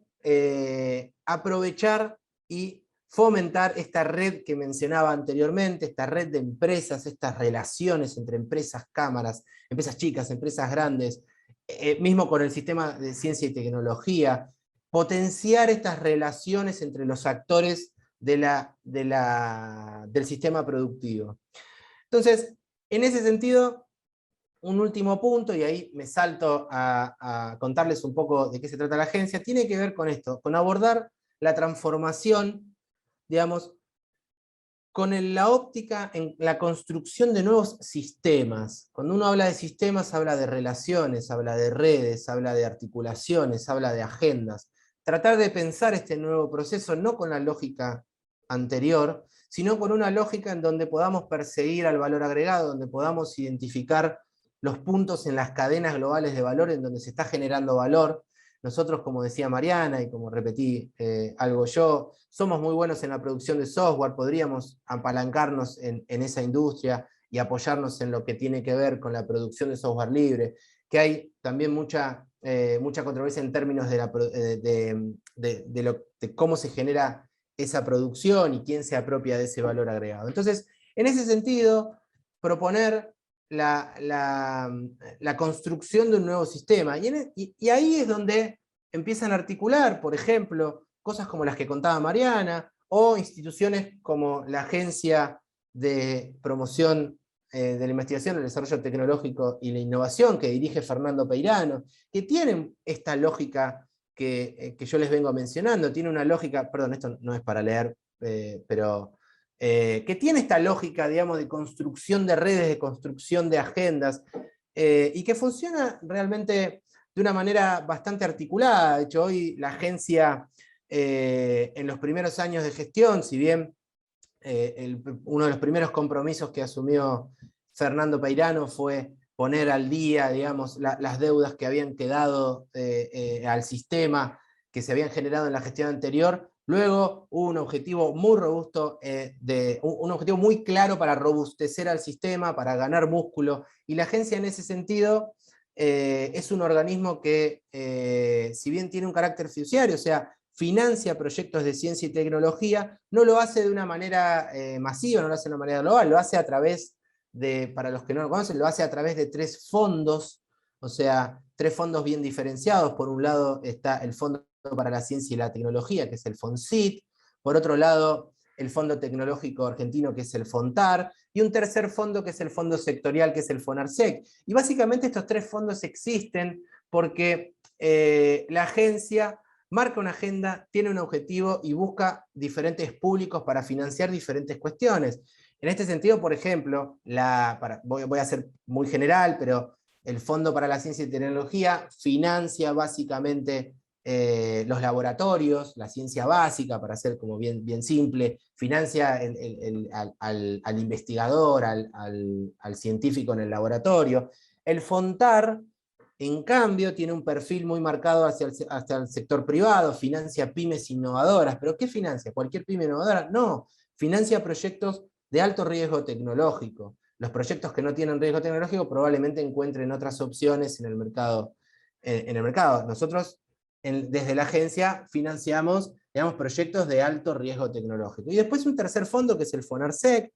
aprovechar y fomentar esta red que mencionaba anteriormente, esta red de empresas, estas relaciones entre empresas, cámaras, empresas chicas, empresas grandes, mismo con el sistema de ciencia y tecnología, potenciar estas relaciones entre los actores del sistema productivo. Entonces, en ese sentido, un último punto, y ahí me salto a contarles un poco de qué se trata la agencia, tiene que ver con esto, con abordar la transformación, digamos, con la óptica en la construcción de nuevos sistemas. Cuando uno habla de sistemas, habla de relaciones, habla de redes, habla de articulaciones, habla de agendas. Tratar de pensar este nuevo proceso no con la lógica anterior, sino con una lógica en donde podamos perseguir al valor agregado, donde podamos identificar los puntos en las cadenas globales de valor en donde se está generando valor. Nosotros, como decía Mariana, y como repetí algo yo, somos muy buenos en la producción de software, podríamos apalancarnos en esa industria y apoyarnos en lo que tiene que ver con la producción de software libre, que hay también mucha controversia en términos de cómo se genera esa producción y quién se apropia de ese valor agregado. Entonces, en ese sentido, proponer la construcción de un nuevo sistema. Y ahí es donde empiezan a articular, por ejemplo, cosas como las que contaba Mariana, o instituciones como la Agencia de Promoción de la Investigación, el Desarrollo Tecnológico y la Innovación, que dirige Fernando Peirano, que tienen esta lógica que yo les vengo mencionando, tiene una lógica, perdón, esto no es para leer, pero que tiene esta lógica, digamos, de construcción de redes, de construcción de agendas, y que funciona realmente de una manera bastante articulada. De hecho, hoy la agencia, en los primeros años de gestión, si bien uno de los primeros compromisos que asumió Fernando Peirano fue poner al día, digamos, las deudas que habían quedado al sistema, que se habían generado en la gestión anterior. Luego hubo un objetivo muy robusto, un objetivo muy claro para robustecer al sistema, para ganar músculo, y la agencia en ese sentido es un organismo que, si bien tiene un carácter fiduciario, o sea, financia proyectos de ciencia y tecnología, no lo hace de una manera masiva, no lo hace de una manera global, lo hace a través para los que no lo conocen, lo hace a través de 3 fondos, o sea, 3 fondos bien diferenciados. Por un lado está el Fondo para la Ciencia y la Tecnología, que es el FONCIT, por otro lado el Fondo Tecnológico Argentino, que es el FONTAR, y un tercer fondo que es el Fondo Sectorial, que es el FONARSEC. Y básicamente estos 3 fondos existen porque la agencia marca una agenda, tiene un objetivo y busca diferentes públicos para financiar diferentes cuestiones. En este sentido, por ejemplo, voy a ser muy general, pero el Fondo para la Ciencia y Tecnología financia básicamente los laboratorios, la ciencia básica, para ser como bien simple, financia al investigador, al científico en el laboratorio. El FONTAR, en cambio, tiene un perfil muy marcado hacia el sector privado, financia pymes innovadoras. ¿Pero qué financia? ¿Cualquier pyme innovadora? No, financia proyectos de alto riesgo tecnológico. Los proyectos que no tienen riesgo tecnológico probablemente encuentren otras opciones en el mercado. Nosotros, desde la agencia, financiamos, digamos, proyectos de alto riesgo tecnológico. Y después un tercer fondo, que es el FONARSEC,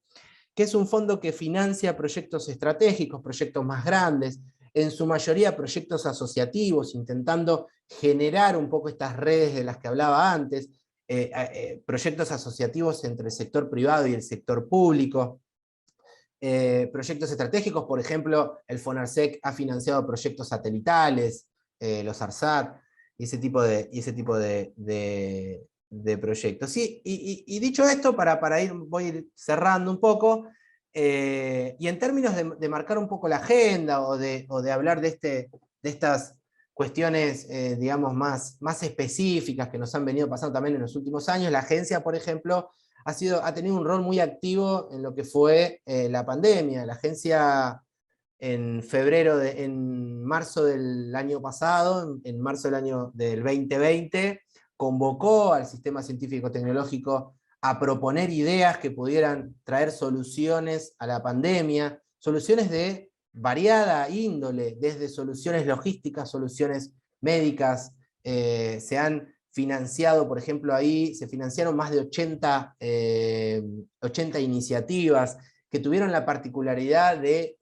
que es un fondo que financia proyectos estratégicos, proyectos más grandes, en su mayoría proyectos asociativos, intentando generar un poco estas redes de las que hablaba antes. proyectos asociativos entre el sector privado y el sector público, proyectos estratégicos, por ejemplo, el FONARSEC ha financiado proyectos satelitales, los ARSAT, y ese tipo de proyectos. Y dicho esto, voy a ir cerrando un poco, y en términos de marcar un poco la agenda o de hablar de estas cuestiones, digamos, más específicas que nos han venido pasando también en los últimos años, la agencia, por ejemplo, ha tenido un rol muy activo en lo que fue la pandemia. La agencia en marzo del año pasado, en marzo del 2020, convocó al sistema científico-tecnológico a proponer ideas que pudieran traer soluciones a la pandemia, soluciones de variada índole, desde soluciones logísticas, soluciones médicas. Se han financiado, por ejemplo, ahí se financiaron más de 80 iniciativas que tuvieron la particularidad de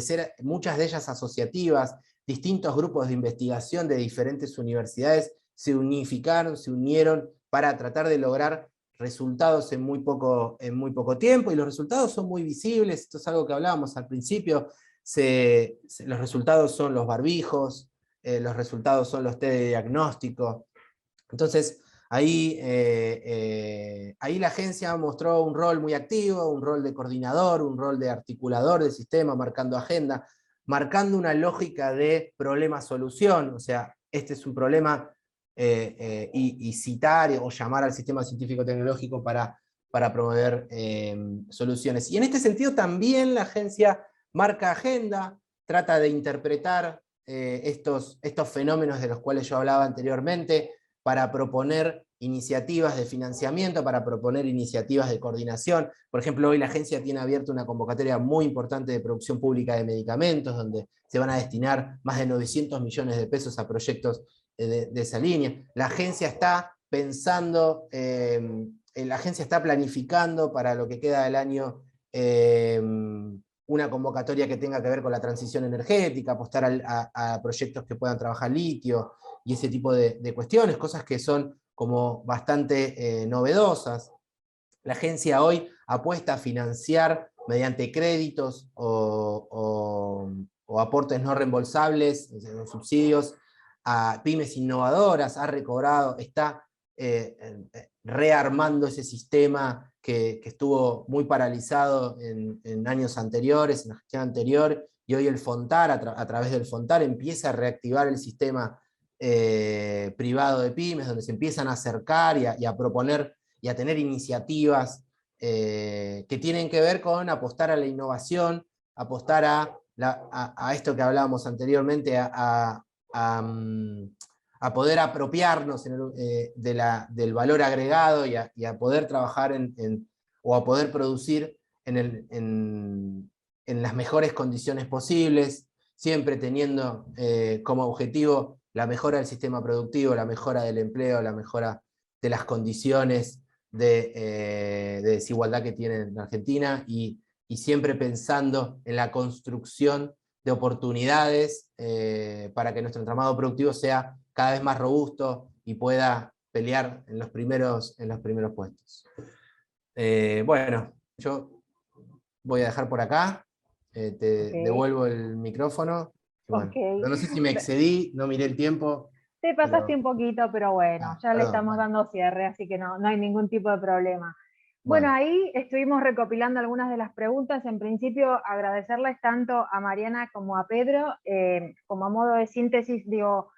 ser muchas de ellas asociativas. Distintos grupos de investigación de diferentes universidades se unificaron, se unieron para tratar de lograr resultados en muy poco tiempo, y los resultados son muy visibles. Esto es algo que hablábamos al principio. Los resultados son los barbijos, los resultados son los test de diagnóstico. Entonces, ahí la agencia mostró un rol muy activo, un rol de coordinador, un rol de articulador del sistema, marcando agenda, marcando una lógica de problema-solución. O sea, este es un problema, y citar o llamar al sistema científico-tecnológico para promover soluciones. Y en este sentido también la agencia marca agenda, trata de interpretar estos fenómenos de los cuales yo hablaba anteriormente, para proponer iniciativas de financiamiento, para proponer iniciativas de coordinación. Por ejemplo, hoy la agencia tiene abierta una convocatoria muy importante de producción pública de medicamentos, donde se van a destinar más de 900 millones de pesos a proyectos de esa línea. La agencia está pensando, la agencia está planificando para lo que queda del año una convocatoria que tenga que ver con la transición energética, apostar a proyectos que puedan trabajar litio y ese tipo de cuestiones, cosas que son como bastante novedosas. La agencia hoy apuesta a financiar mediante créditos o aportes no reembolsables, subsidios, a pymes innovadoras, ha recobrado, está rearmando ese sistema que estuvo muy paralizado en años anteriores, en la gestión anterior, y hoy el FONTAR, a través del FONTAR, empieza a reactivar el sistema privado de pymes, donde se empiezan a acercar y a proponer y a tener iniciativas que tienen que ver con apostar a la innovación, apostar a esto que hablábamos anteriormente, a poder apropiarnos del valor agregado y a poder trabajar o a poder producir en las mejores condiciones posibles, siempre teniendo como objetivo la mejora del sistema productivo, la mejora del empleo, la mejora de las condiciones de desigualdad que tiene en Argentina, y siempre pensando en la construcción de oportunidades para que nuestro entramado productivo sea cada vez más robusto y pueda pelear en los primeros puestos. Bueno, yo voy a dejar por acá, te devuelvo el micrófono. Bueno, no sé si me excedí, no miré el tiempo. Te pasaste un poquito, pero bueno, ya le estamos dando cierre, así que no hay ningún tipo de problema. Bueno, ahí estuvimos recopilando algunas de las preguntas. En principio, agradecerles tanto a Mariana como a Pedro. Como a modo de síntesis, digo,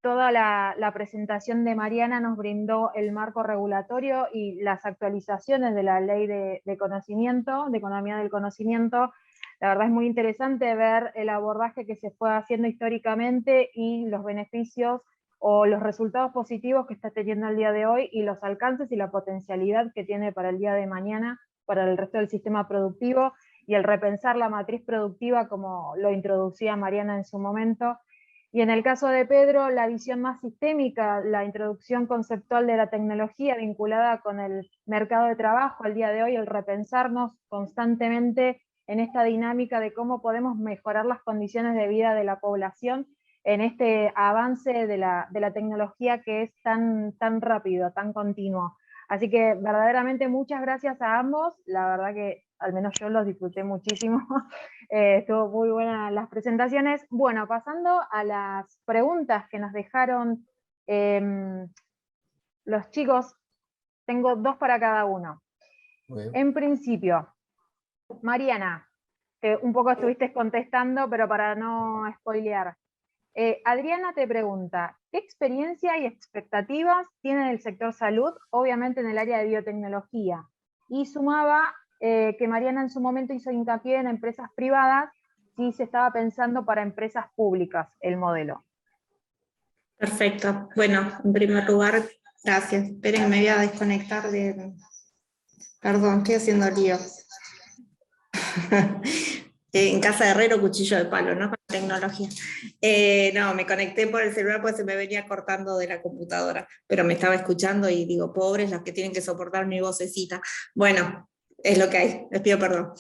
toda la presentación de Mariana nos brindó el marco regulatorio y las actualizaciones de la ley de conocimiento, de economía del conocimiento. La verdad es muy interesante ver el abordaje que se fue haciendo históricamente y los beneficios o los resultados positivos que está teniendo el día de hoy, y los alcances y la potencialidad que tiene para el día de mañana, para el resto del sistema productivo, y el repensar la matriz productiva como lo introducía Mariana en su momento. Y en el caso de Pedro, la visión más sistémica, la introducción conceptual de la tecnología vinculada con el mercado de trabajo al día de hoy, el repensarnos constantemente en esta dinámica de cómo podemos mejorar las condiciones de vida de la población, en este avance de la tecnología que es tan rápido, tan continuo. Así que verdaderamente muchas gracias a ambos, la verdad que al menos yo los disfruté muchísimo, estuvo muy buenas las presentaciones. Bueno, pasando a las preguntas que nos dejaron los chicos, tengo 2 para cada uno. En principio, Mariana, un poco estuviste contestando, pero para no spoilear. Adriana te pregunta, ¿qué experiencia y expectativas tiene el sector salud, obviamente en el área de biotecnología? Y sumaba que Mariana en su momento hizo hincapié en empresas privadas, si se estaba pensando para empresas públicas el modelo. Perfecto. Bueno, en primer lugar, gracias. Esperen, me voy a desconectar de... Perdón, estoy haciendo lío. En casa de herrero, cuchillo de palo, ¿no? Con tecnología. No, me conecté por el celular porque se me venía cortando de la computadora, pero me estaba escuchando y digo, pobres las que tienen que soportar mi vocecita. Bueno, es lo que hay, les pido perdón.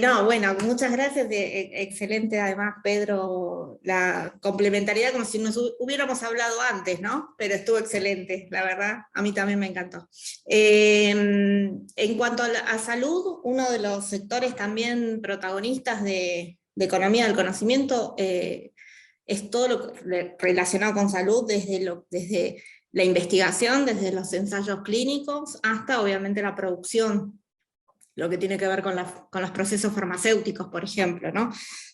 No, bueno, muchas gracias, excelente además, Pedro, la complementariedad como si nos hubiéramos hablado antes, ¿no? Pero estuvo excelente, la verdad, a mí también me encantó. En cuanto a salud, uno de los sectores también protagonistas de economía del conocimiento es todo lo relacionado con salud, desde la investigación, desde los ensayos clínicos, hasta obviamente la producción, lo que tiene que ver con los procesos farmacéuticos, por ejemplo, ¿no?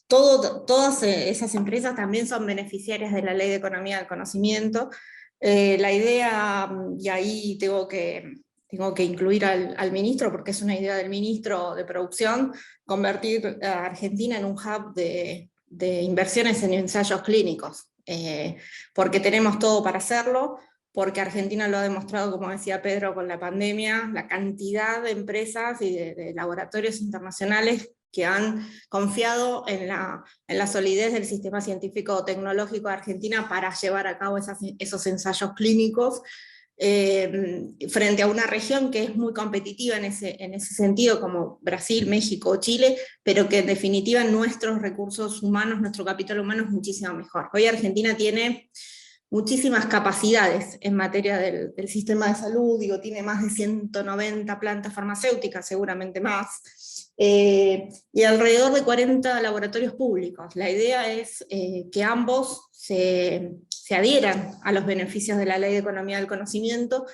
Todas esas empresas también son beneficiarias de la Ley de Economía del Conocimiento. La idea, y ahí tengo que incluir al ministro, porque es una idea del ministro de Producción, convertir a Argentina en un hub de inversiones en ensayos clínicos, porque tenemos todo para hacerlo, porque Argentina lo ha demostrado, como decía Pedro, con la pandemia, la cantidad de empresas y de laboratorios internacionales que han confiado en la solidez del sistema científico-tecnológico de Argentina para llevar a cabo esos ensayos clínicos, frente a una región que es muy competitiva en ese sentido, como Brasil, México, Chile, pero que en definitiva nuestros recursos humanos, nuestro capital humano es muchísimo mejor. Hoy Argentina tiene muchísimas capacidades en materia del sistema de salud, tiene más de 190 plantas farmacéuticas, seguramente más, y alrededor de 40 laboratorios públicos. La idea es que ambos se adhieran a los beneficios de la Ley de Economía del Conocimiento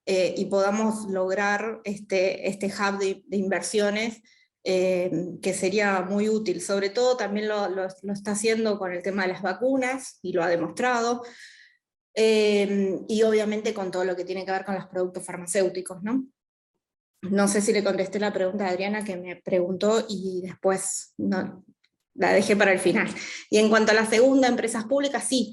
y podamos lograr este hub de inversiones que sería muy útil. Sobre todo también lo está haciendo con el tema de las vacunas, y lo ha demostrado, y obviamente con todo lo que tiene que ver con los productos farmacéuticos, ¿no? No sé si le contesté la pregunta de Adriana, que me preguntó, y después no, la dejé para el final. Y en cuanto a la segunda, empresas públicas, sí,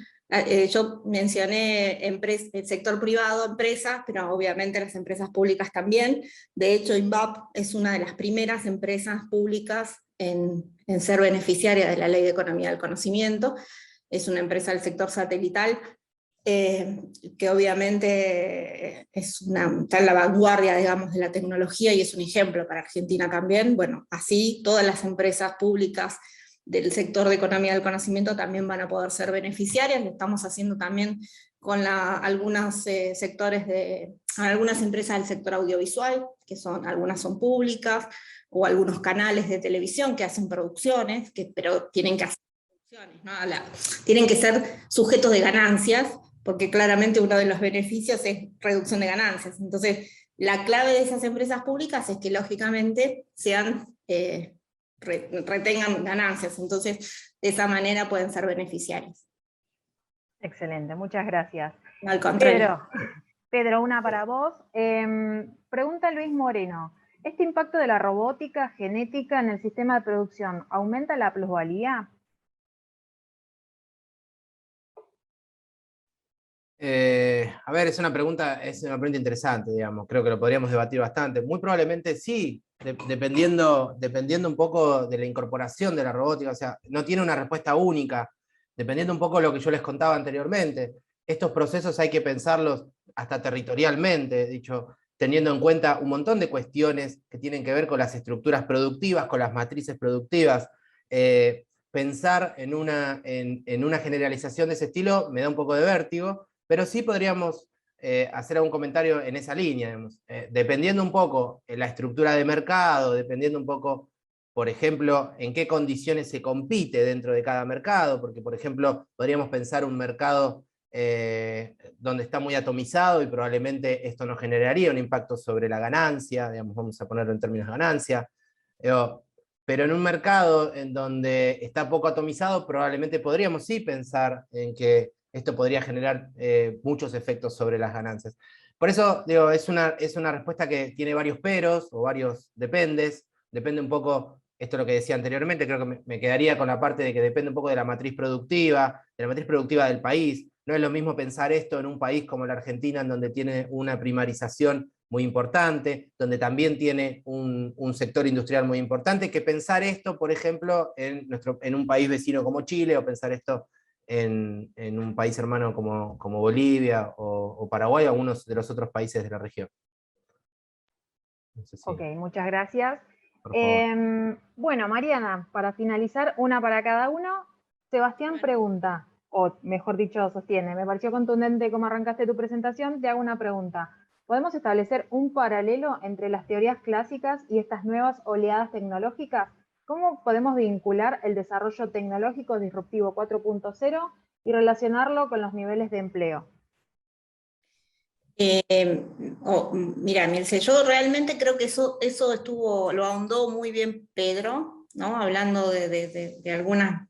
yo mencioné el sector privado, empresas, pero obviamente las empresas públicas también. De hecho, INVAP es una de las primeras empresas públicas en ser beneficiaria de la Ley de Economía del Conocimiento. Es una empresa del sector satelital, que obviamente está en la vanguardia, digamos, de la tecnología, y es un ejemplo para Argentina también. Bueno, así todas las empresas públicas del sector de economía del conocimiento también van a poder ser beneficiarias. Lo estamos haciendo también con algunos sectores algunas empresas del sector audiovisual, algunas son públicas, o algunos canales de televisión que hacen producciones, pero tienen que hacer producciones, ¿no? Tienen que ser sujetos de ganancias, porque claramente uno de los beneficios es reducción de ganancias. Entonces, la clave de esas empresas públicas es que lógicamente retengan ganancias, entonces de esa manera pueden ser beneficiarios. Excelente, muchas gracias. Al contrario. Pedro, una para vos. Pregunta Luis Moreno, ¿este impacto de la robótica genética en el sistema de producción aumenta la plusvalía? A ver, es una pregunta interesante, digamos. Creo que lo podríamos debatir bastante. Muy probablemente sí, dependiendo un poco de la incorporación de la robótica. O sea, no tiene una respuesta única, dependiendo un poco de lo que yo les contaba anteriormente. Estos procesos hay que pensarlos hasta territorialmente, dicho, teniendo en cuenta un montón de cuestiones que tienen que ver con las estructuras productivas, con las matrices productivas. pensar en una generalización de ese estilo me da un poco de vértigo, pero sí podríamos hacer algún comentario en esa línea, digamos. Dependiendo un poco la estructura de mercado, dependiendo un poco, por ejemplo, en qué condiciones se compite dentro de cada mercado, porque, por ejemplo, podríamos pensar un mercado donde está muy atomizado y probablemente esto no generaría un impacto sobre la ganancia, digamos, vamos a ponerlo en términos de ganancia, pero en un mercado en donde está poco atomizado, probablemente podríamos sí pensar en que esto podría generar muchos efectos sobre las ganancias. Por eso, digo, es una respuesta que tiene varios peros o varios dependes. Depende un poco, esto es lo que decía anteriormente, creo que me quedaría con la parte de que depende un poco de la matriz productiva del país. No es lo mismo pensar esto en un país como la Argentina, en donde tiene una primarización muy importante, donde también tiene un sector industrial muy importante, que pensar esto, por ejemplo, en un país vecino como Chile, o pensar esto en un país hermano como Bolivia o Paraguay, o algunos de los otros países de la región. No sé si, Ok, muchas gracias. por favor. Bueno, Mariana, para finalizar, una para cada uno. Sebastián pregunta, o mejor dicho, sostiene, me pareció contundente cómo arrancaste tu presentación, te hago una pregunta. ¿Podemos establecer un paralelo entre las teorías clásicas y estas nuevas oleadas tecnológicas? ¿Cómo podemos vincular el desarrollo tecnológico disruptivo 4.0 y relacionarlo con los niveles de empleo? Mira, Milce, yo realmente creo que eso lo ahondó muy bien Pedro, ¿no? Hablando de algunas,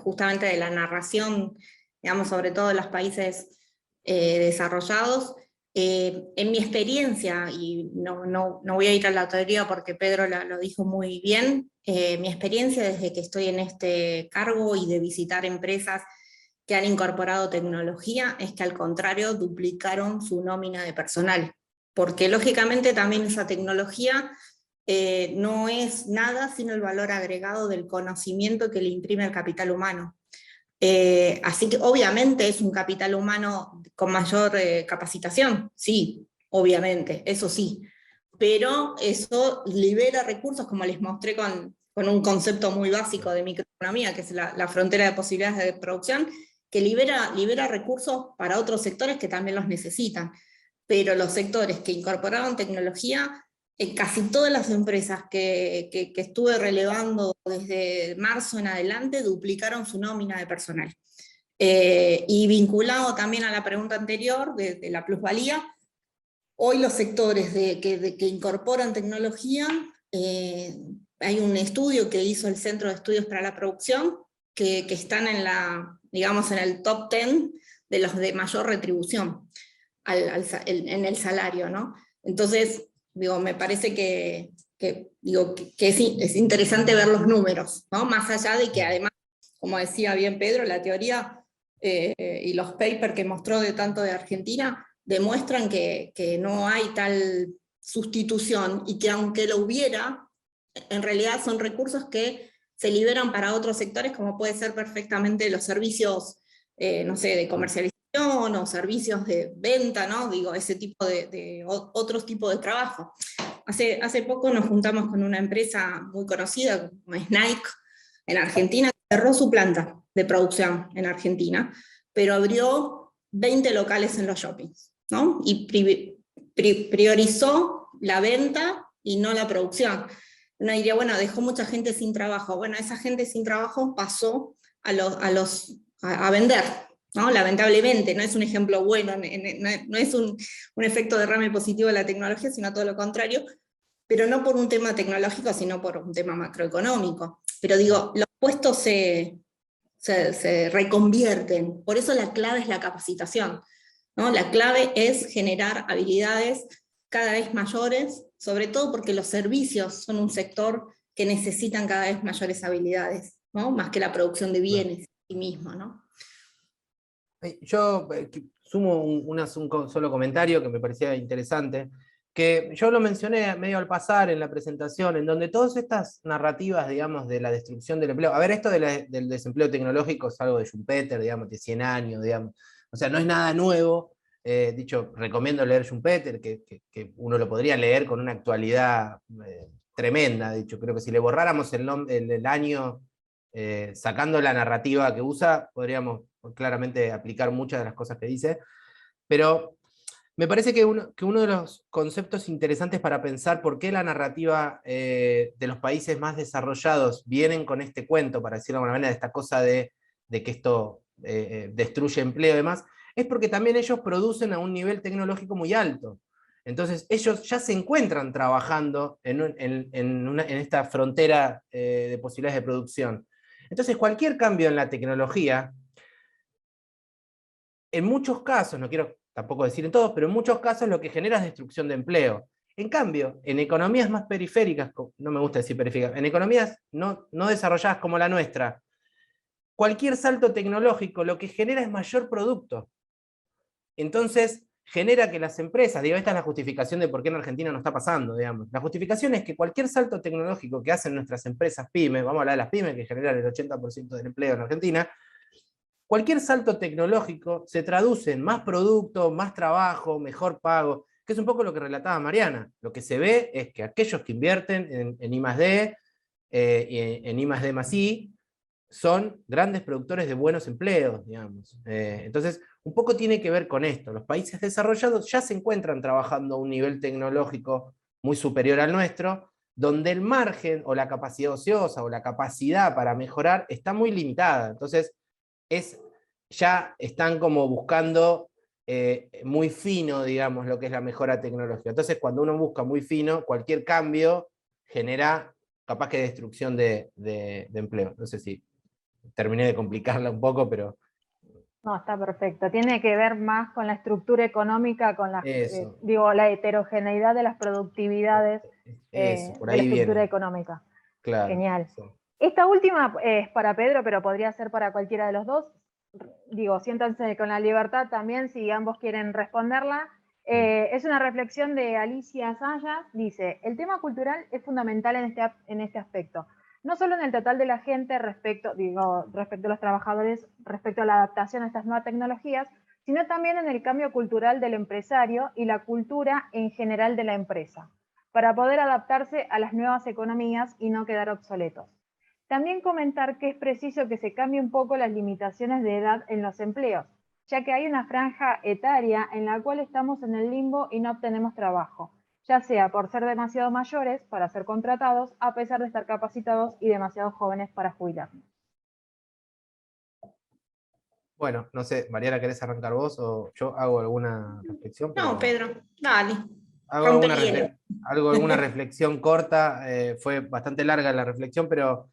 justamente de la narración, digamos, sobre todo de los países desarrollados. En mi experiencia, y no voy a ir a la teoría porque Pedro lo dijo muy bien, mi experiencia desde que estoy en este cargo y de visitar empresas que han incorporado tecnología es que al contrario duplicaron su nómina de personal, porque lógicamente también esa tecnología no es nada sino el valor agregado del conocimiento que le imprime el capital humano. Así que obviamente es un capital humano con mayor capacitación, sí, obviamente, eso sí, pero eso libera recursos, como les mostré con un concepto muy básico de microeconomía, que es la frontera de posibilidades de producción, que libera recursos para otros sectores que también los necesitan. Pero los sectores que incorporaron tecnología, en casi todas las empresas que estuve relevando desde marzo en adelante, duplicaron su nómina de personal. Y vinculado también a la pregunta anterior de la plusvalía, hoy los sectores que incorporan tecnología, hay un estudio que hizo el Centro de Estudios para la Producción, que están digamos, en el top 10 de los de mayor retribución en el salario, ¿no? Entonces, digo, me parece que es interesante ver los números, ¿no? Más allá de que además, como decía bien Pedro, la teoría y los papers que mostró tanto de Argentina demuestran que no hay tal sustitución y que aunque lo hubiera, en realidad son recursos que se liberan para otros sectores, como puede ser perfectamente los servicios, no sé, de comercialización o servicios de venta, ¿no? Digo, ese tipo de otros tipos de trabajo. Hace poco nos juntamos con una empresa muy conocida, como es Nike, en Argentina, que cerró su planta de producción en Argentina, pero abrió 20 locales en los shoppings, ¿no? Y priorizó la venta y no la producción. Uno diría, bueno, dejó mucha gente sin trabajo. Bueno, esa gente sin trabajo pasó a vender, ¿no? Lamentablemente, no es un ejemplo bueno, no es un efecto derrame positivo de la tecnología, sino todo lo contrario, pero no por un tema tecnológico, sino por un tema macroeconómico. Pero digo, los puestos se reconvierten, por eso la clave es la capacitación, ¿no? La clave es generar habilidades cada vez mayores, sobre todo porque los servicios son un sector que necesitan cada vez mayores habilidades, ¿no? Más que la producción de bienes en sí mismo, ¿no? Yo sumo un solo comentario que me parecía interesante, que yo lo mencioné medio al pasar en la presentación, en donde todas estas narrativas, digamos, de la destrucción del empleo, a ver, esto del desempleo tecnológico es algo de Schumpeter, digamos, de 100 años, digamos, o sea, no es nada nuevo. Dicho, recomiendo leer Schumpeter, que uno lo podría leer con una actualidad tremenda. Dicho, creo que si le borráramos el año sacando la narrativa que usa, podríamos claramente aplicar muchas de las cosas que dice, pero me parece que uno de los conceptos interesantes para pensar por qué la narrativa de los países más desarrollados vienen con este cuento, para decirlo de alguna manera, de esta cosa de que esto destruye empleo y demás, es porque también ellos producen a un nivel tecnológico muy alto. Entonces ellos ya se encuentran trabajando en esta frontera de posibilidades de producción. Entonces cualquier cambio en la tecnología, en muchos casos, no quiero tampoco decir en todos, pero en muchos casos lo que genera es destrucción de empleo. En cambio, en economías más periféricas, no me gusta decir periféricas, en economías no desarrolladas como la nuestra, cualquier salto tecnológico lo que genera es mayor producto. Entonces, genera que las empresas, digo, esta es la justificación de por qué en Argentina no está pasando, digamos. La justificación es que cualquier salto tecnológico que hacen nuestras empresas pymes, vamos a hablar de las pymes que generan el 80% del empleo en Argentina, cualquier salto tecnológico se traduce en más producto, más trabajo, mejor pago, que es un poco lo que relataba Mariana. Lo que se ve es que aquellos que invierten en I+D, en I+D+I, son grandes productores de buenos empleos, digamos. Entonces, un poco tiene que ver con esto. Los países desarrollados ya se encuentran trabajando a un nivel tecnológico muy superior al nuestro, donde el margen o la capacidad ociosa o la capacidad para mejorar está muy limitada. Entonces, ya están como buscando muy fino, digamos, lo que es la mejora tecnológica. Entonces, cuando uno busca muy fino, cualquier cambio genera capaz que destrucción de empleo. No sé si terminé de complicarla un poco, pero... No, está perfecto. Tiene que ver más con la estructura económica, con la heterogeneidad de las productividades por de la ahí estructura viene. económica. Claro. Genial. Sí. Esta última es para Pedro, pero podría ser para cualquiera de los dos. Digo, siéntanse con la libertad también si ambos quieren responderla. Es una reflexión de Alicia Sayas. Dice, el tema cultural es fundamental en este aspecto. No solo en el total de la gente respecto a los trabajadores, respecto a la adaptación a estas nuevas tecnologías, sino también en el cambio cultural del empresario y la cultura en general de la empresa, para poder adaptarse a las nuevas economías y no quedar obsoletos. También comentar que es preciso que se cambie un poco las limitaciones de edad en los empleos, ya que hay una franja etaria en la cual estamos en el limbo y no obtenemos trabajo, ya sea por ser demasiado mayores para ser contratados, a pesar de estar capacitados, y demasiado jóvenes para jubilarnos. Bueno, no sé, Mariana, ¿querés arrancar vos o yo hago alguna reflexión? No, Pedro, dale. Hago alguna reflexión corta, fue bastante larga la reflexión, pero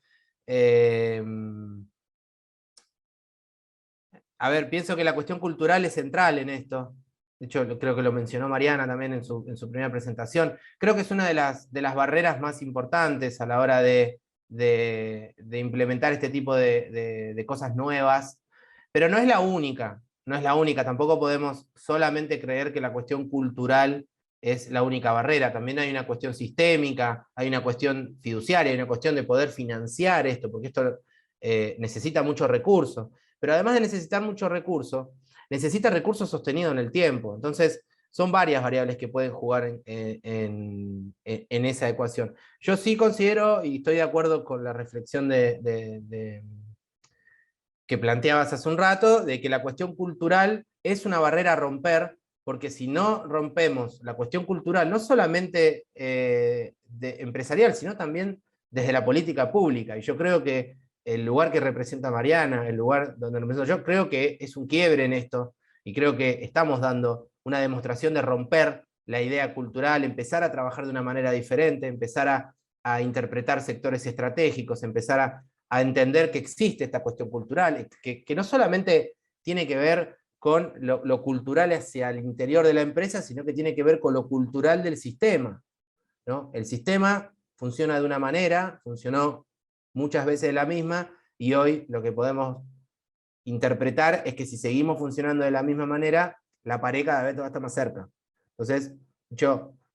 a ver, pienso que la cuestión cultural es central en esto. De hecho, creo que lo mencionó Mariana también en su primera presentación. Creo que es una de las barreras más importantes a la hora de implementar este tipo de cosas nuevas, pero no es la única, no es la única. Tampoco podemos solamente creer que la cuestión cultural es la única barrera. También hay una cuestión sistémica, hay una cuestión fiduciaria, hay una cuestión de poder financiar esto, porque esto necesita muchos recursos. Pero además de necesitar mucho recurso, necesita recursos sostenidos en el tiempo. Entonces, son varias variables que pueden jugar en esa ecuación. Yo sí considero, y estoy de acuerdo con la reflexión que planteabas hace un rato, de que la cuestión cultural es una barrera a romper, porque si no rompemos la cuestión cultural, no solamente empresarial, sino también desde la política pública. Y yo creo que el lugar que representa Mariana, el lugar donde represento yo, creo que es un quiebre en esto, y creo que estamos dando una demostración de romper la idea cultural, empezar a trabajar de una manera diferente, empezar a interpretar sectores estratégicos, empezar a entender que existe esta cuestión cultural, que no solamente tiene que ver con lo cultural hacia el interior de la empresa, sino que tiene que ver con lo cultural del sistema, ¿no? El sistema funciona de una manera, funcionó muchas veces de la misma, y hoy lo que podemos interpretar es que si seguimos funcionando de la misma manera, la pared cada vez va a estar más cerca. Entonces,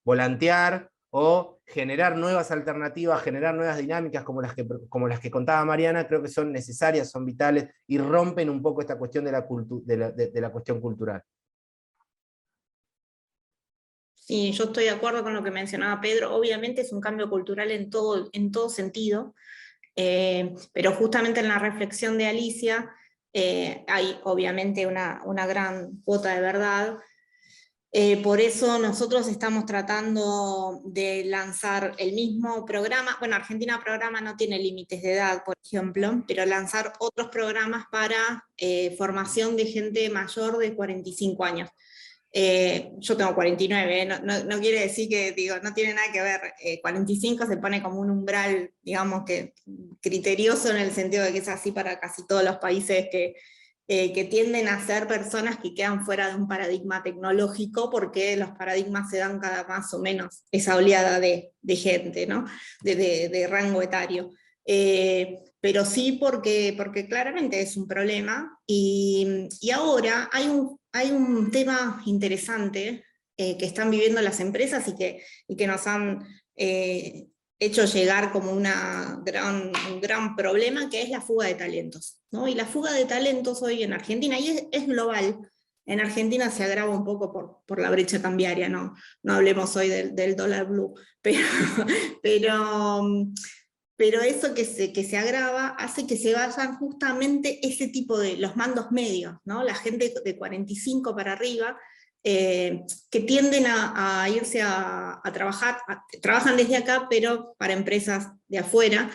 volantear o generar nuevas alternativas, generar nuevas dinámicas como las que contaba Mariana, creo que son necesarias, son vitales, y rompen un poco esta cuestión de la cuestión cultural. Sí, yo estoy de acuerdo con lo que mencionaba Pedro. Obviamente es un cambio cultural en todo sentido. Pero justamente en la reflexión de Alicia hay obviamente una gran cuota de verdad. Por eso nosotros estamos tratando de lanzar el mismo programa. Bueno, Argentina Programa no tiene límites de edad, por ejemplo, pero lanzar otros programas para formación de gente mayor de 45 años. Yo tengo 49, no quiere decir que, digo, no tiene nada que ver. 45 se pone como un umbral, digamos, que criterioso, en el sentido de que es así para casi todos los países que tienden a ser personas que quedan fuera de un paradigma tecnológico, porque los paradigmas se dan cada más o menos esa oleada de gente, ¿no? de rango etario. Pero sí porque claramente es un problema, y ahora hay un tema interesante que están viviendo las empresas y que nos han hecho llegar como un gran problema, que es la fuga de talentos, ¿no? Y la fuga de talentos hoy en Argentina, y es global. En Argentina se agrava un poco por la brecha cambiaria, no hablemos hoy del dólar blue, pero eso que se agrava hace que se vayan justamente ese tipo de los mandos medios, ¿no? La gente de 45 para arriba, que tienden a irse a trabajar, trabajan desde acá, pero para empresas de afuera,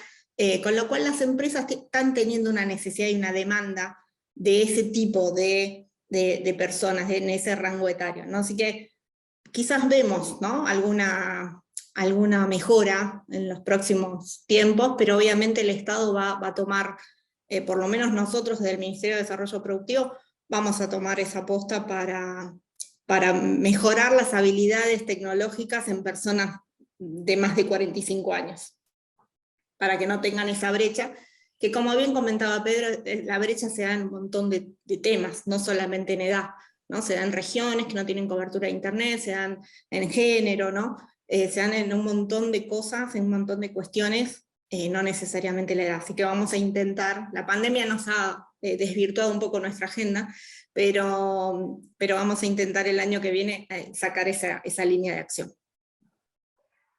con lo cual las empresas están teniendo una necesidad y una demanda de ese tipo de personas en ese rango etario, ¿no? Así que quizás vemos, ¿no? alguna mejora en los próximos tiempos, pero obviamente el Estado va a tomar, por lo menos nosotros desde el Ministerio de Desarrollo Productivo, vamos a tomar esa aposta para mejorar las habilidades tecnológicas en personas de más de 45 años, para que no tengan esa brecha, que como bien comentaba Pedro, la brecha se da en un montón de temas, no solamente en edad, ¿no? Se dan en regiones que no tienen cobertura de internet, se dan en género, ¿no? Se dan en un montón de cosas, en un montón de cuestiones, no necesariamente la edad. Así que vamos a intentar, la pandemia nos ha desvirtuado un poco nuestra agenda, pero vamos a intentar el año que viene sacar esa línea de acción.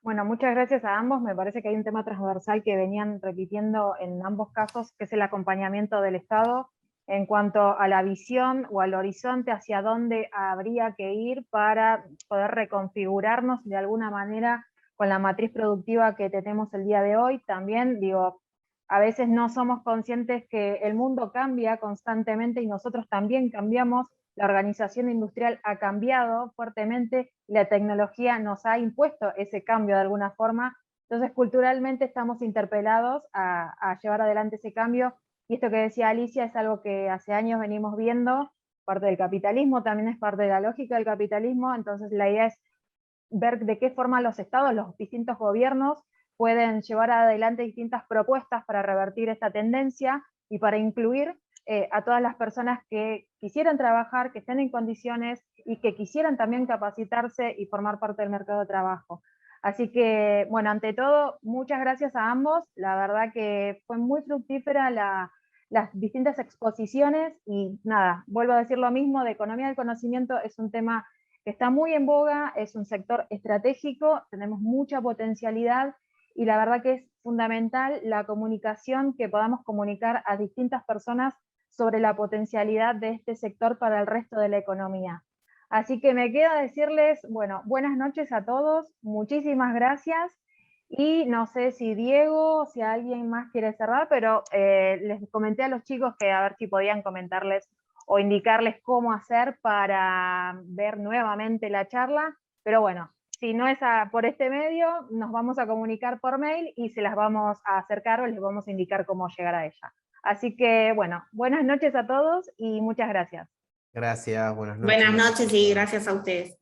Bueno, muchas gracias a ambos. Me parece que hay un tema transversal que venían repitiendo en ambos casos, que es el acompañamiento del Estado en cuanto a la visión o al horizonte hacia dónde habría que ir para poder reconfigurarnos de alguna manera con la matriz productiva que tenemos el día de hoy. También, digo, a veces no somos conscientes que el mundo cambia constantemente y nosotros también cambiamos. La organización industrial ha cambiado fuertemente y la tecnología nos ha impuesto ese cambio de alguna forma. Entonces, culturalmente estamos interpelados a llevar adelante ese cambio. Y esto que decía Alicia es algo que hace años venimos viendo, parte del capitalismo, también es parte de la lógica del capitalismo. Entonces la idea es ver de qué forma los estados, los distintos gobiernos, pueden llevar adelante distintas propuestas para revertir esta tendencia y para incluir a todas las personas que quisieran trabajar, que estén en condiciones y que quisieran también capacitarse y formar parte del mercado de trabajo. Así que, bueno, ante todo, muchas gracias a ambos. La verdad que fue muy fructífera las distintas exposiciones y nada, vuelvo a decir lo mismo, de economía del conocimiento es un tema que está muy en boga, es un sector estratégico, tenemos mucha potencialidad y la verdad que es fundamental la comunicación, que podamos comunicar a distintas personas sobre la potencialidad de este sector para el resto de la economía. Así que me queda decirles, bueno, buenas noches a todos, muchísimas gracias, y no sé si Diego, si alguien más quiere cerrar, pero les comenté a los chicos que a ver si podían comentarles o indicarles cómo hacer para ver nuevamente la charla, pero bueno, si no es por este medio, nos vamos a comunicar por mail y se las vamos a acercar o les vamos a indicar cómo llegar a ella. Así que, bueno, buenas noches a todos y muchas gracias. Gracias, buenas noches. Buenas noches y gracias a ustedes.